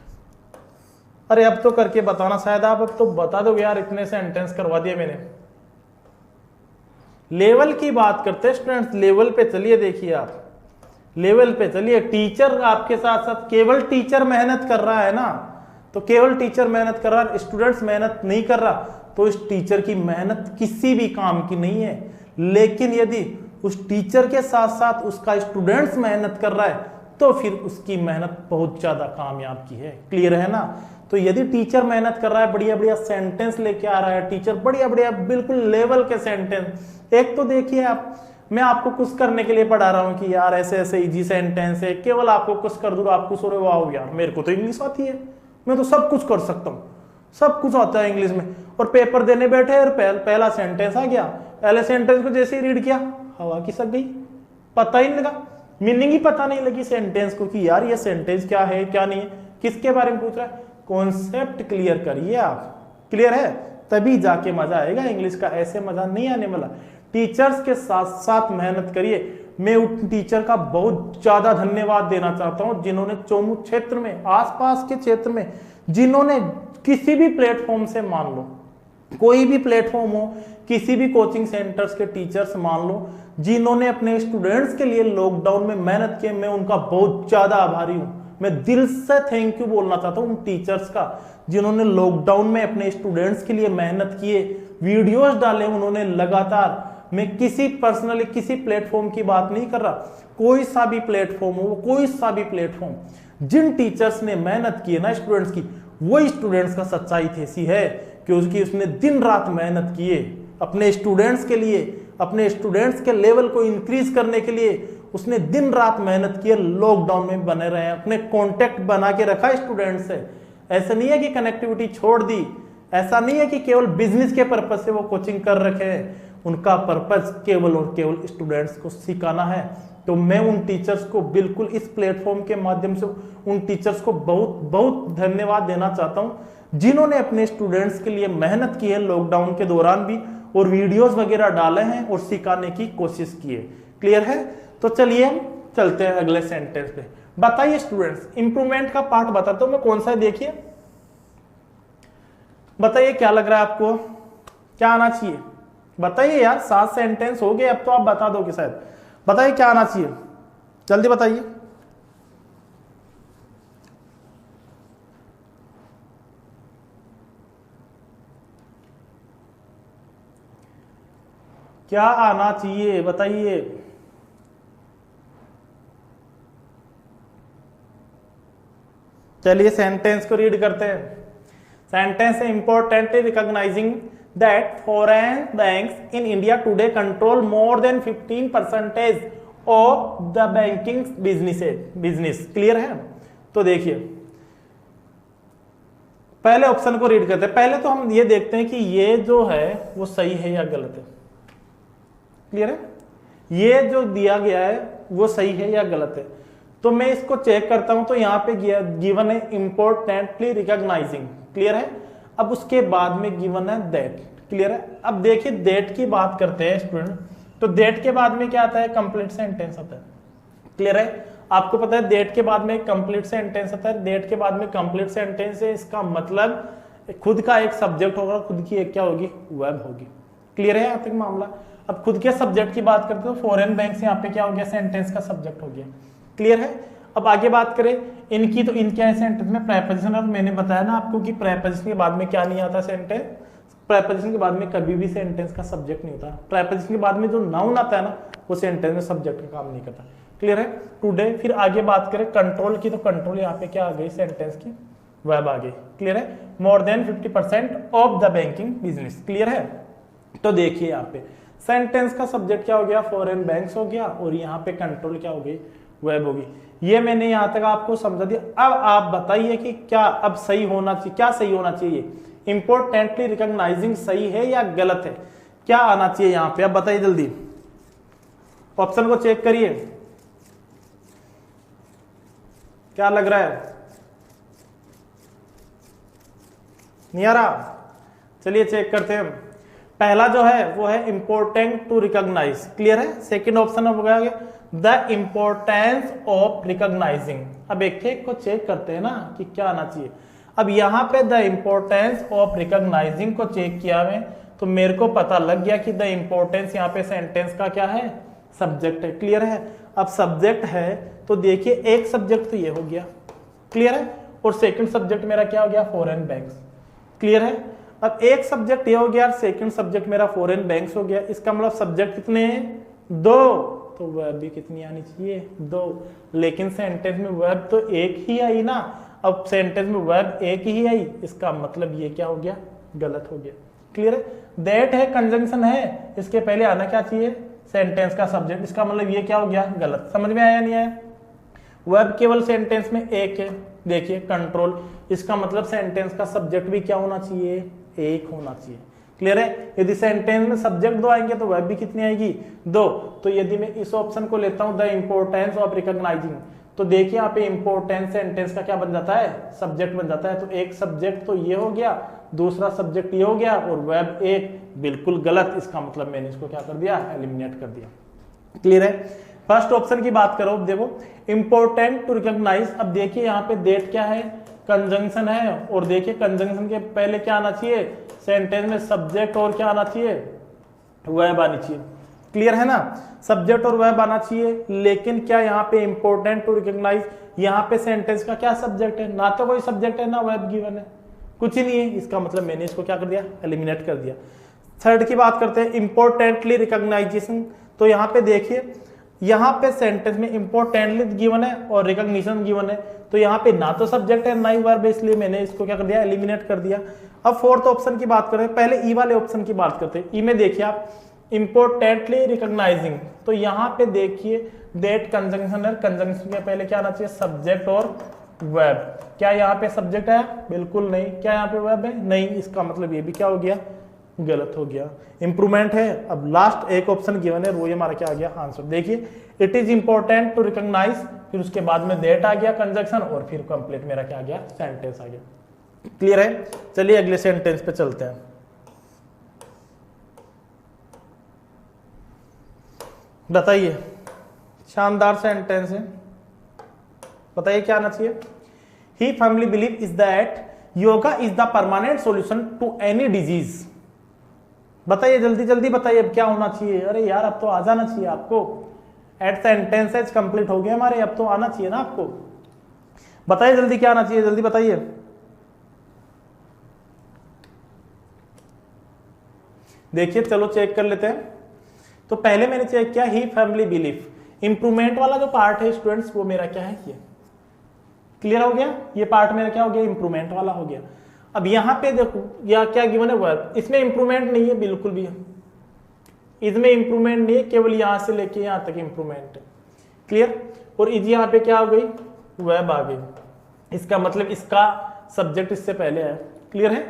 अरे अब तो करके बताना, शायद आप अब तो बता दोगे यार, इतने सेंटेंस करवा दिए मैंने। लेवल की बात करते हैं स्टूडेंट्स, लेवल पे चलिए। देखिए आप लेवल पे चलिए, टीचर आपके साथ साथ, केवल टीचर मेहनत कर रहा है ना, तो केवल टीचर मेहनत कर रहा है, स्टूडेंट्स मेहनत नहीं कर रहा, तो इस टीचर की मेहनत किसी भी काम की नहीं है। लेकिन यदि उस टीचर के साथ साथ उसका स्टूडेंट्स मेहनत कर रहा है तो फिर उसकी मेहनत बहुत ज्यादा कामयाब की है। क्लियर है ना? तो यदि टीचर मेहनत कर रहा है, बढ़िया बढ़िया सेंटेंस लेके आ रहा है टीचर, बढ़िया बढ़िया बिल्कुल लेवल के सेंटेंस। एक तो देखिए आप, मैं आपको कुछ करने के लिए पढ़ा रहा हूं कि यार ऐसे ऐसे इजी सेंटेंस है, केवल आपको कुछ कर दूं, आपको सोरे वाओ यार मेरे को तो इंग्लिश आती है, मैं तो सब कुछ कर सकता हूँ, सब कुछ आता है इंग्लिश में। और पेपर देने बैठे और पहला सेंटेंस आ गया, पहले सेंटेंस को जैसे ही रीड किया हवा की सक गई, पता ही नहीं लगा, मीनिंग ही पता नहीं लगी सेंटेंस को कि यार ये सेंटेंस क्या है क्या नहीं है, किसके बारे में पूछ रहा है। कॉन्सेप्ट क्लियर करिए आप। क्लियर है? तभी जाके मजा आएगा इंग्लिश का, ऐसे मजा नहीं आने वाला। टीचर्स के साथ साथ मेहनत करिए। मैं उन टीचर का बहुत ज्यादा धन्यवाद देना चाहता हूं जिन्होंने चौमू क्षेत्र में, आसपास के क्षेत्र में, जिन्होंने किसी भी प्लेटफॉर्म से, मान लो कोई भी प्लेटफॉर्म हो, किसी भी कोचिंग सेंटर्स के टीचर्स मान लो, जिन्होंने अपने स्टूडेंट्स के लिए लॉकडाउन में मेहनत की, मैं उनका बहुत ज्यादा आभारी हूं। मैं दिल से थैंक यू बोलना चाहता हूं उन टीचर्स का जिन्होंने लॉकडाउन में अपने स्टूडेंट्स के लिए मेहनत किए, वीडियोस डाले उन्होंने लगातार। मैं किसी पर्सनली किसी प्लेटफॉर्म की बात नहीं कर रहा, कोई सा भी प्लेटफॉर्म हो, कोई सा भी प्लेटफॉर्म, जिन टीचर्स ने मेहनत की है ना स्टूडेंट्स की, वही स्टूडेंट्स का सच्चाई ऐसी है कि उसने दिन रात मेहनत की है अपने स्टूडेंट्स के लिए, अपने स्टूडेंट्स के लेवल को इंक्रीज करने के लिए उसने दिन रात मेहनत की है। लॉकडाउन में बने रहे, अपने कांटेक्ट बना के रखा स्टूडेंट्स से। ऐसा नहीं है कि कनेक्टिविटी छोड़ दी, ऐसा नहीं है कि केवल बिजनेस के पर्पज से वो कोचिंग कर रखे हैं, उनका पर्पज केवल और केवल स्टूडेंट्स को सिखाना है। तो मैं उन टीचर्स को बिल्कुल इस प्लेटफॉर्म के माध्यम से उन टीचर्स को बहुत बहुत धन्यवाद देना चाहता हूं जिन्होंने अपने स्टूडेंट्स के लिए मेहनत की है लॉकडाउन के दौरान भी, और वीडियोस वगैरह डाले हैं और सिखाने की कोशिश की है। क्लियर है? तो चलिए हम चलते हैं अगले सेंटेंस पे। बताइए स्टूडेंट्स, इंप्रूवमेंट का पार्ट बताता हूं मैं कौन सा है, देखिए बताइए क्या लग रहा है आपको, क्या आना चाहिए बताइए यार। 7 सेंटेंस हो गए, अब तो आप बता दोगे शायद। बताइए क्या आना चाहिए, जल्दी बताइए। क्या आना चाहिए बताइए। चलिए सेंटेंस को रीड करते हैं। सेंटेंस है importantly recognising that foreign banks in India today control more than 15% of the banking business। Clear है? तो देखिए पहले ऑप्शन को रीड करते हैं। पहले तो हम ये देखते हैं कि ये जो है वो सही है या गलत है। क्लियर है? ये जो दिया गया है वो सही है या गलत है, तो मैं इसको चेक करता हूं। तो यहाँ पे गिवन है इम्पोर्टेंटली रिकॉग्नाइजिंग, क्लियर है? अब उसके बाद में गिवन है दैट, क्लियर है? अब देखिए दैट की बात करते हैं स्टूडेंट, तो दैट के बाद में क्या आता है? कंप्लीट सेंटेंस आता है, क्लियर है? आपको पता है दैट के बाद में कंप्लीट सेंटेंस आता है। दैट के बाद में कंप्लीट सेंटेंस है, इसका मतलब खुद का एक सब्जेक्ट होगा, खुद की एक क्या होगी? वर्ब होगी, क्लियर है यहाँ तक मामला? अब खुद के सब्जेक्ट की बात करते हो, फॉरेन बैंक से यहाँ पे क्या हो गया? सेंटेंस का सब्जेक्ट हो गया, क्लियर है? अब आगे बात करें इनकी, तो इनका है सेंटेंस में प्रेपोजिशन। और मैंने बताया ना आपको कि प्रेपोजिशन के बाद में क्या नहीं आता सेंटेंस, प्रेपोजिशन के बाद में कभी भी सेंटेंस का सब्जेक्ट नहीं होता। प्रेपोजिशन के बाद में जो नाउन आता है ना, वो सेंटेंस में सब्जेक्ट का काम नहीं करता, क्लियर है? टुडे। फिर आगे बात करें कंट्रोल की, तो कंट्रोल यहाँ पे क्या आ गई? सेंटेंस की वर्ब आ गई, क्लियर है? More than 50% of the banking business, clear है? तो देखिए यहाँ पे सेंटेंस का सब्जेक्ट क्या हो गया? फॉरेन बैंक्स हो गया, और यहाँ पे कंट्रोल क्या हो गई? वर्ब होगी। ये मैंने यहाँ तक आपको समझा दिया। अब आप बताइए कि क्या अब सही होना चाहिए, क्या सही होना चाहिए? इंपोर्टेंटली रिकॉग्नाइजिंग सही है या गलत है? क्या आना चाहिए यहाँ पे? अब बताइए जल्दी, ऑप्शन को चेक करिए, क्या लग रहा है? नहीं आ रहा? चलिए चेक करते हैं। पहला जो है वो है इंपॉर्टेंट टू रिकॉग्नाइज, क्लियर है? सेकंड ऑप्शन हो गया द इंपॉर्टेंस ऑफ रिकॉग्नाइजिंग। अब एक एक को चेक करते हैं ना कि क्या आना चाहिए। अब यहाँ पे द इंपॉर्टेंस ऑफ रिकॉग्नाइजिंग को चेक किया मैं, तो मेरे को पता लग गया कि द इंपॉर्टेंस यहाँ पे सेंटेंस का क्या है? सब्जेक्ट है, क्लियर है? अब सब्जेक्ट है तो देखिए एक सब्जेक्ट तो ये हो गया, क्लियर है? और सेकंड सब्जेक्ट मेरा क्या हो गया? फॉरेन बैंक्स, क्लियर है? अब एक सब्जेक्ट ये हो गया, सेकंड सब्जेक्ट मेरा फॉरेन बैंक्स हो गया। इसका मतलब सब्जेक्ट कितने हैं? 2, तो वर्ब भी कितनी आनी चाहिए? 2। लेकिन सेंटेंस में वर्ब तो एक ही आई ना। अब सेंटेंस में वर्ब एक ही आई, इसका मतलब ये क्या हो गया? गलत हो गया, क्लियर है? दैट है कंजंक्शन है, इसके पहले आना क्या चाहिए? सेंटेंस का सब्जेक्ट। इसका मतलब ये क्या हो गया? गलत। समझ में आया नहीं आया? वर्ब केवल सेंटेंस में एक है, देखिए कंट्रोल, इसका मतलब सेंटेंस का सब्जेक्ट भी क्या होना चाहिए? एक होना चाहिए, क्लियर है? यदि सेंटेंस में सब्जेक्ट 2 आएंगे तो वर्ब भी कितनी आएगी? 2। तो यदि मैं इस ऑप्शन को लेता हूं द इंपॉर्टेंस ऑफ रिकॉग्नाइजिंग, तो देखिए यहाँ पे इंपॉर्टेंस सेंटेंस का क्या बन जाता है? सब्जेक्ट बन जाता है। तो एक सब्जेक्ट तो ये हो गया, दूसरा सब्जेक्ट ये हो गया, और वर्ब एक, बिल्कुल गलत। इसका मतलब मैंने इसको क्या कर दिया? एलिमिनेट कर दिया, क्लियर है? फर्स्ट ऑप्शन की बात करो, देखो इंपॉर्टेंट टू रिकॉग्नाइज। अब देखिए यहाँ पे डेट क्या है? कंजंक्शन है, और देखिए कंजंक्शन के पहले क्या आना चाहिए? सेंटेंस में सब्जेक्ट और क्या आना चाहिए? वर्ब आनी चाहिए, क्लियर है ना? सब्जेक्ट और वर्ब आना चाहिए। लेकिन क्या यहाँ पे इंपॉर्टेंट टू रिकॉग्नाइज, यहाँ पे सेंटेंस का क्या सब्जेक्ट है? ना तो कोई सब्जेक्ट है ना वर्ब गिवन है, कुछ ही नहीं है। इसका मतलब मैंने इसको क्या कर दिया? एलिमिनेट कर दिया। थर्ड की बात करते हैं इंपॉर्टेंटली रिकॉग्नाइजेशन। तो यहाँ पे देखिए, यहाँ पे सेंटेंस में इंपॉर्टेंटली गिवन है और रिकॉग्निशन गिवन है, तो यहाँ पे ना तो सब्जेक्ट है ना ही वर्ब है, इसलिए मैंने इसको क्या कर दिया? एलिमिनेट कर दिया। अब फोर्थ ऑप्शन की बात करें, पहले ई वाले ऑप्शन की बात करते हैं। ई में देखिए आप इंपॉर्टेंटली रिकॉग्नाइजिंग, तो यहाँ पे देखिए दैट कंजंक्शन है, कंजंक्शन के पहले क्या आना चाहिए? सब्जेक्ट और वर्ब। क्या यहाँ पे सब्जेक्ट है? बिल्कुल नहीं। क्या यहाँ पे वर्ब है? नहीं। इसका मतलब ये भी क्या हो गया? गलत हो गया। इंप्रूवमेंट है। अब लास्ट एक ऑप्शन गिवन है, वो ये हमारा क्या आ गया? आंसर। देखिए it is important to recognise, फिर उसके बाद में दैट आ गया कंजंक्शन, और फिर कंप्लीट मेरा क्या आ गया? सेंटेंस आ गया, क्लियर है? चलिए अगले सेंटेंस पे चलते हैं। बताइए, शानदार सेंटेंस है, बताइए क्या आना चाहिए? He firmly believe is that yoga is the permanent solution to any disease. बताइए जल्दी जल्दी बताइए, अब क्या होना चाहिए? अरे यार अब तो आ जाना चाहिए आपको। एट सेंटेंसेज कंप्लीट हो गए हमारे, अब तो आना चाहिए ना आपको। बताइए जल्दी क्या आना चाहिए, जल्दी बताइए। देखिए चलो चेक कर लेते हैं। तो पहले मैंने चेक किया ही फैमिली बिलीफ। इंप्रूवमेंट वाला जो पार्ट है स्टूडेंट्स, वो मेरा क्या है? ये क्लियर हो गया? ये पार्ट मेरा क्या हो गया? इंप्रूवमेंट वाला हो गया। अब यहां पे देखो या क्या गिवन है? वर्ब। इसमें इंप्रूवमेंट नहीं है बिल्कुल भी, इसमें इंप्रूवमेंट नहीं है, केवल यहां से लेके यहां तक इंप्रूवमेंट है, क्लियर? और इज यहां पे क्या हो गई? वर्ब आ गई। इसका मतलब इसका सब्जेक्ट इससे पहले है, क्लियर है?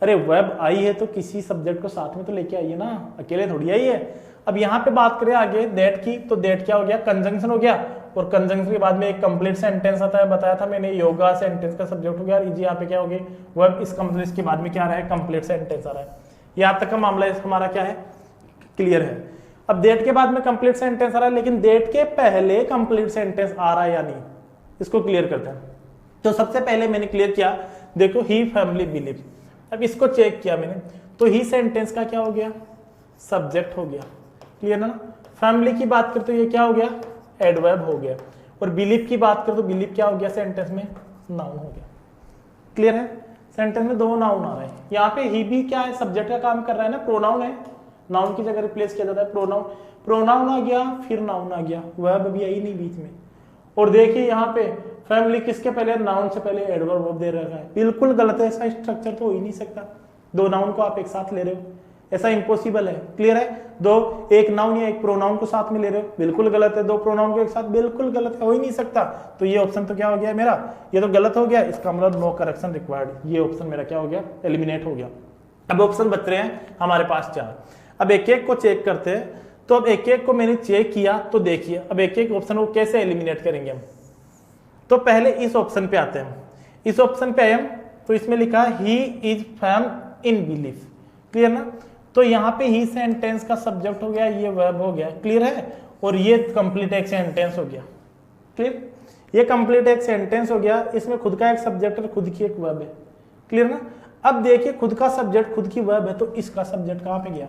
अरे वेब आई है तो किसी सब्जेक्ट को साथ में तो लेके आइए ना, अकेले थोड़ी आई है। अब यहाँ पे बात करें आगे दैट की, तो दैट क्या हो गया, कंजंक्शन हो गया, और कंजंक्शन के बाद में एक कंप्लीट सेंटेंस आता है, बताया था मैंने, योगा सेंटेंस का सब्जेक्ट हो गया। यहाँ पे क्या हो गया, वेब, इस कंप्लीट, इसके बाद में क्या आ रहा है, कंप्लीट सेंटेंस आ रहा है। यहाँ तक का मामला हमारा क्या है, क्लियर है। अब दैट के बाद में कंप्लीट सेंटेंस आ रहा है, लेकिन दैट के पहले कंप्लीट सेंटेंस आ रहा है या नहीं, इसको क्लियर करते हैं। तो सबसे पहले मैंने क्लियर किया, देखो ही फैमिली बिलीव। अब इसको चेक किया मैंने, तो ही सेंटेंस का क्या हो गया, सब्जेक्ट हो गया, क्लियर ना। फैमिली की बात करते तो ये क्या हो गया, एडवर्ब हो गया, और बिलीव की बात करें तो बिलीव क्या हो गया सेंटेंस में, नाउन हो गया, क्लियर है। सेंटेंस में दो नाउन आ रहे हैं। यहाँ पे ही भी क्या है, सब्जेक्ट का काम कर रहा है ना, प्रोनाउन है, नाउन की जगह रिप्लेस किया जाता है प्रोनाउन, प्रोनाउन आ गया फिर नाउन आ गया, वर्ब भी आई नहीं बीच में। और देखिए यहाँ पे फैमिली किसके पहले, नाउन से पहले एडवर्ब दे रखा है, बिल्कुल गलत है, ऐसा स्ट्रक्चर तो हो ही नहीं सकता, दो नाउन को आप एक साथ ले रहे हो, ऐसा इम्पॉसिबल है, क्लियर है। दो, एक नाउन या एक प्रोनाउन को साथ में ले रहे हो, बिल्कुल गलत है, दो प्रोनाउन को एक साथ, बिल्कुल गलत है, हो ही नहीं सकता। तो ये ऑप्शन तो क्या हो गया मेरा, ये तो गलत हो गया, इसका मतलब नो करेक्शन रिक्वायर्ड, ये ऑप्शन मेरा क्या हो गया, एलिमिनेट हो गया। अब ऑप्शन बच रहे हैं हमारे पास 4। अब एक एक को चेक करते हैं। तो अब एक एक को मैंने चेक किया, तो देखिए अब एक एक ऑप्शन को कैसे एलिमिनेट करेंगे हम। तो पहले इस ऑप्शन पे आते हैं, इस ऑप्शन पे आए हम, तो इसमें लिखा है he is firm in belief, clear ना। तो यहाँ पे ही सेंटेंस का सब्जेक्ट हो गया, ये वर्ब हो गया, क्लियर है, और ये कंप्लीट एक सेंटेंस हो गया, क्लियर। ये कंप्लीट एक सेंटेंस हो गया, इसमें खुद का एक सब्जेक्ट और खुद की एक वर्ब है, क्लियर ना। अब देखिए खुद का सब्जेक्ट खुद की वर्ब है, तो इसका सब्जेक्ट कहाँ पे गया,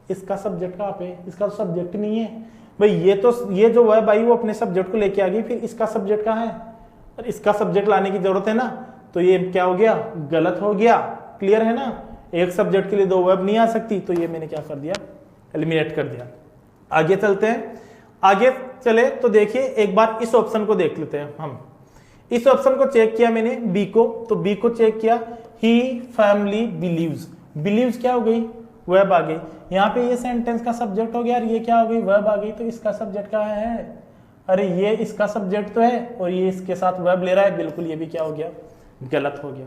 इसका सब्जेक्ट कहाँ पे, इसका तो सब्जेक्ट नहीं है भाई, ये जो वर्ब आई वो अपने सब्जेक्ट को लेके आ गई, फिर इसका सब्जेक्ट कहाँ है, और इसका सब्जेक्ट लाने की जरूरत है ना, तो ये क्या हो गया, गलत हो गया, क्लियर है ना। एक सब्जेक्ट के लिए दो वर्ब नहीं आ सकती, तो ये मैंने क्या कर दिया, एलिमिनेट कर दिया। आगे चलते हैं, आगे चले तो देखिए एक बार इस ऑप्शन को देख लेते हैं हम। इस ऑप्शन को चेक किया मैंने, बी को, तो बी को चेक किया, ही फैमिली बिलीव्स, बिलीव्स क्या हो गई, वर्ब आ गई। यहाँ पे ये सेंटेंस का सब्जेक्ट हो गया, और ये क्या हो गई, वर्ब आ गई, तो इसका सब्जेक्ट कहाँ है, अरे ये इसका सब्जेक्ट तो है, और ये इसके साथ वर्ब ले रहा है, बिल्कुल ये भी क्या हो गया, गलत हो गया,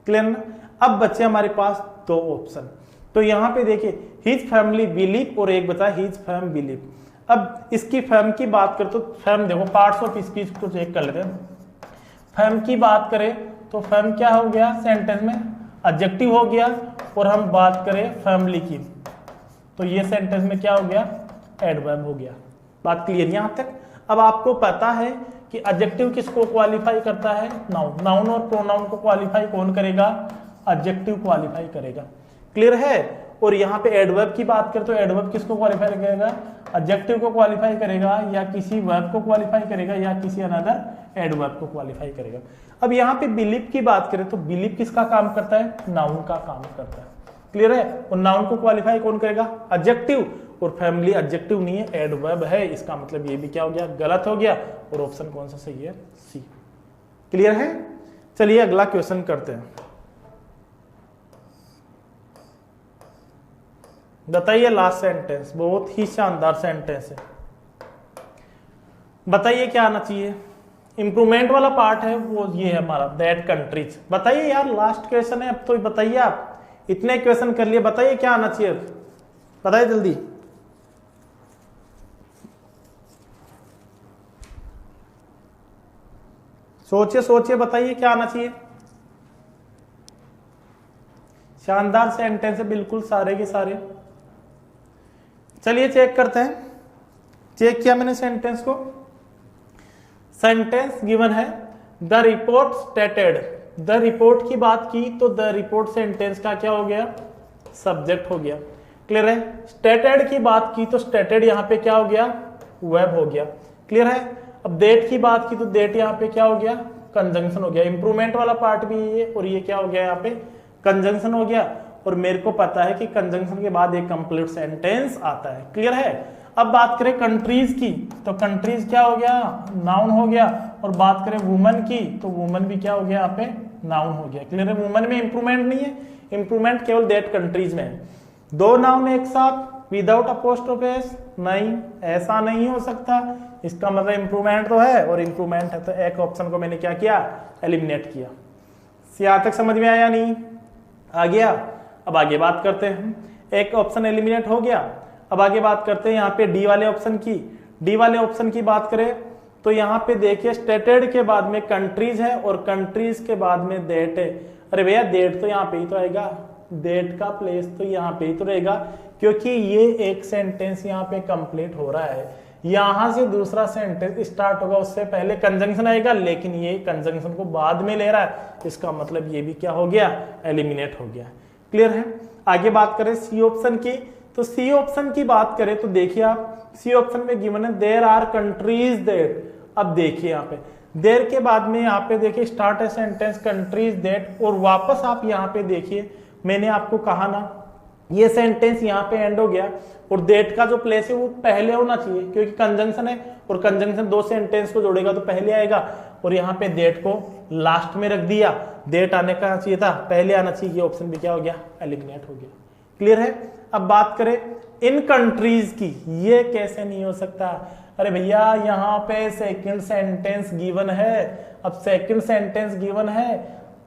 क्लियर ना। अब बच्चे हमारे पास दो ऑप्शन, तो यहाँ पे देखिए हिज फैमिली बिलीव और एक बचा हिज फैम बिलीव। अब इसकी फैम की बात करें तो फैम देखो पार्ट्स ऑफ स्पीच को चेक कर लेते हैं। फैम की बात करें तो फैम क्या हो गया, सेंटेंस में एडजेक्टिव हो गया, और हम बात करें फैमिली की तो ये सेंटेंस में क्या हो गया, एडवर्ब हो गया। बात क्लियर यहाँ तक। अब आपको पता है कि एडजेक्टिव किसको क्वालिफाई करता है, नाउन, नाउन और प्रोनाउन को क्वालिफाई कौन करेगा, एडजेक्टिव क्वालिफाई करेगा, क्लियर है। और यहाँ पे एडवर्ब की बात करें तो एडवर्ब किसको क्वालिफाई करेगा, एडजेक्टिव को क्वालिफाई करेगा, या किसी वर्ब को क्वालिफाई करेगा, या किसी अनदर एडवर्ब को क्वालिफाई करेगा। अब यहाँ पे बिलीव की बात करें तो बिलीव किसका काम करता है, नाउन का काम करता है, क्लियर है। और नाउन को क्वालिफाई कौन करेगा, एडजेक्टिव, और फैमिली एडजेक्टिव नहीं है, एडवर्ब है, इसका मतलब ये भी क्या हो गया, गलत हो गया। और ऑप्शन कौन सा सही है, सी, क्लियर है। चलिए अगला क्वेश्चन करते हैं। बताइए लास्ट सेंटेंस, बहुत ही शानदार सेंटेंस है, बताइए क्या आना चाहिए। इंप्रूवमेंट वाला पार्ट है वो ये है हमारा, दैट कंट्रीज। बताइए यार लास्ट क्वेश्चन है, अब तो बताइए, आप इतने क्वेश्चन कर लिए, बताइए क्या आना चाहिए, बताइए जल्दी। सोचिए सोचिए, बताइए क्या आना चाहिए। शानदार सेंटेंस है बिल्कुल सारे के सारे। चलिए चेक करते हैं। चेक किया मैंने सेंटेंस को, सेंटेंस गिवन है the report stated, the report की बात की तो द रिपोर्ट सेंटेंस का क्या हो गया, सब्जेक्ट हो गया, क्लियर है। स्टेटेड की बात की तो स्टेटेड यहाँ पे क्या हो गया, वर्ब हो गया, क्लियर है। अब डेट की बात की तो डेट यहाँ पे क्या हो गया, कंजंक्शन हो गया। इंप्रूवमेंट वाला पार्ट भी ये, और ये क्या हो गया यहाँ पे, कंजंक्शन हो गया। और मेरे को पता है कि कंजंक्शन के बाद एक कंप्लीट सेंटेंस आता है, क्लियर है। अब बात करें कंट्रीज की तो कंट्रीज क्या हो गया, नाउन हो गया। और बात करें वुमन की तो वुमन भी क्या हो गया, यहाँ पे नाउन हो गया, क्लियर है। वुमन में इंप्रूवमेंट नहीं है, इंप्रूवमेंट केवल दैट कंट्रीज में है। दो नाउन एक साथ विदाउट अपोस्ट्रोफी एस, नहीं ऐसा नहीं हो सकता, इसका मतलब इंप्रूवमेंट तो है और इंप्रूवमेंट है, तो एक ऑप्शन को मैंने क्या किया, एलिमिनेट किया। यहाँ तक समझ में आया नहीं, आ गया। अब आगे बात करते हैं, एक ऑप्शन एलिमिनेट हो गया। अब आगे बात करते हैं यहाँ पे डी वाले ऑप्शन की। डी वाले ऑप्शन की बात करें तो यहाँ पे देखिए स्टेटेड के बाद में कंट्रीज है और कंट्रीज के बाद में डेट है। अरे भैया डेट तो यहाँ पे ही तो आएगा, डेट का प्लेस तो यहाँ पे ही तो रहेगा, क्योंकि ये एक सेंटेंस यहाँ पे कंप्लीट हो रहा है, यहां से दूसरा सेंटेंस स्टार्ट होगा, उससे पहले कंजंक्शन आएगा, लेकिन ये कंजंक्शन को बाद में ले रहा है, इसका मतलब ये भी क्या हो गया, एलिमिनेट हो गया। क्लियर है। आगे बात करें सी ऑप्शन की, तो सी ऑप्शन की बात करें तो देखिए आप सी ऑप्शन में गिवन है देयर आर कंट्रीज देट। अब देखिए यहाँ पे देर के बाद में यहाँ पे देखिए स्टार्ट है सेंटेंस कंट्रीज देट, और वापस आप यहाँ पे देखिए मैंने आपको कहा ना ये सेंटेंस यहाँ पे एंड हो गया और डेट का जो प्लेस है वो पहले होना चाहिए, क्योंकि कंजंक्शन है और कंजंक्शन दो सेंटेंस को जोड़ेगा तो पहले आएगा, और यहाँ पे डेट को लास्ट में रख दिया, डेट आने का चाहिए था पहले आना चाहिए, ये ऑप्शन भी क्या हो गया, एलिमिनेट हो गया। क्लियर है। अब बात करें इन कंट्रीज की, ये कैसे नहीं हो सकता, अरे भैया यहाँ पे सेकंड सेंटेंस गिवन है, अब सेकंड सेंटेंस गिवन है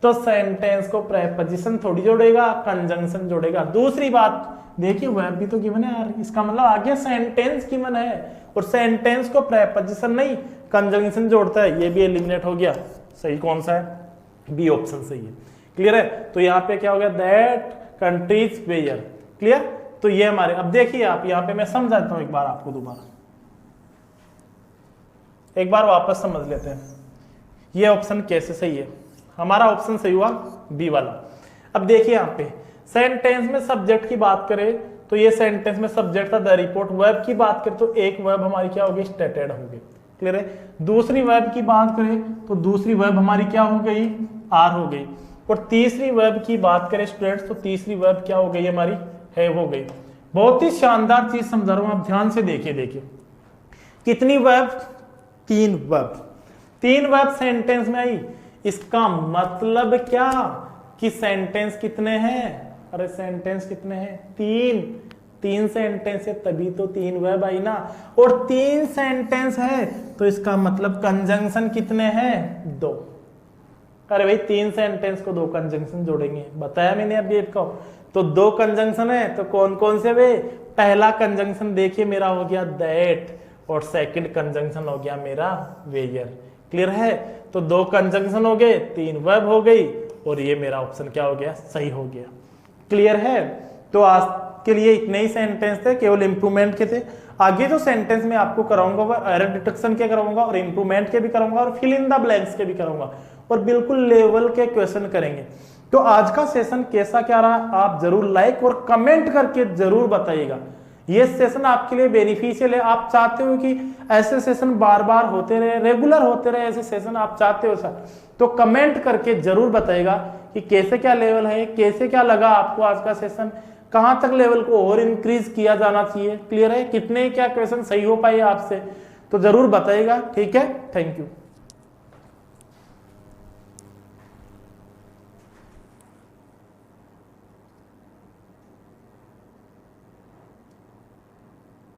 तो सेंटेंस को प्रेपोजिशन थोड़ी जोड़ेगा, कंजंक्शन जोड़ेगा। दूसरी बात देखिए वर्ब भी तो गिवन है यार, इसका मतलब आगे सेंटेंस गिवन है और सेंटेंस को प्रेपोजिशन नहीं कंजंक्शन जोड़ता है, ये भी एलिमिनेट हो गया। सही कौन सा है, बी ऑप्शन सही है। क्लियर है। तो यहाँ पे क्या हो गया, दैट कंट्रीज वेयर। क्लियर। तो ये हमारे, अब देखिए आप यहाँ पे मैं समझाता हूं एक बार आपको, दोबारा एक बार वापस समझ लेते हैं ये ऑप्शन कैसे सही है। हमारा ऑप्शन सही हुआ बी वाला। अब देखिए यहाँ पे सेंटेंस में सब्जेक्ट की बात करें तो ये सेंटेंस में सब्जेक्ट था द रिपोर्ट। वर्ब की बात करें तो एक वर्ब हमारी क्या होगी, स्टेटेड होगी। क्लियर है। दूसरी वर्ब की बात करें तो दूसरी वर्ब हमारी क्या हो गई, आर हो गई। और तीसरी वर्ब की बात करें स्टूडेंट्स तो तीसरी वर्ब क्या हो गई हमारी, है हो गई। बहुत ही शानदार चीज समझा रहा हूं, आप ध्यान से देखिए। देखिए कितनी वर्ब, तीन वर्ब, तीन वर्ब सेंटेंस में आई। इसका मतलब क्या कि सेंटेंस कितने हैं, अरे सेंटेंस कितने हैं, तीन। तीन सेंटेंस है तभी तो तीन वर्ब आई ना, और तीन सेंटेंस है तो इसका मतलब कंजंक्शन कितने हैं, दो। अरे भाई तीन सेंटेंस को दो कंजंक्शन जोड़ेंगे, बताया मैंने अभी आपको। तो दो कंजंक्शन है तो कौन कौन से वे, पहला कंजंक्शन देखिए मेरा हो गया दैट, और सेकंड कंजंक्शन हो गया मेरा वेयर। क्लियर है। तो दो कंजंक्शन हो गए, तीन वर्ब हो गई, और ये मेरा ऑप्शन क्या हो गया, सही हो गया। क्लियर है। तो आज के लिए इतने ही सेंटेंस थे, केवल इंप्रूवमेंट के थे। आगे जो सेंटेंस में आपको कराऊंगा वो एरर डिटेक्शन के कराऊंगा, और इंप्रूवमेंट के भी कराऊंगा, और फिल इन द ब्लैंक्स के भी कराऊंगा, और बिल्कुल लेवल के क्वेश्चन करेंगे। तो आज का सेशन कैसा क्या रहा आप जरूर लाइक और कमेंट करके जरूर बताइएगा। ये सेशन आपके लिए बेनिफिशियल है, आप चाहते हो कि ऐसे सेशन बार बार होते रहे, रेगुलर होते रहे ऐसे सेशन आप चाहते हो सर, तो कमेंट करके जरूर बताइएगा कि कैसे क्या लेवल है, कैसे क्या लगा आपको आज का सेशन, कहां तक लेवल को और इंक्रीज किया जाना चाहिए। क्लियर है। कितने क्या क्वेश्चन सही हो पाए आपसे, तो जरूर बताइएगा। ठीक है। Thank you.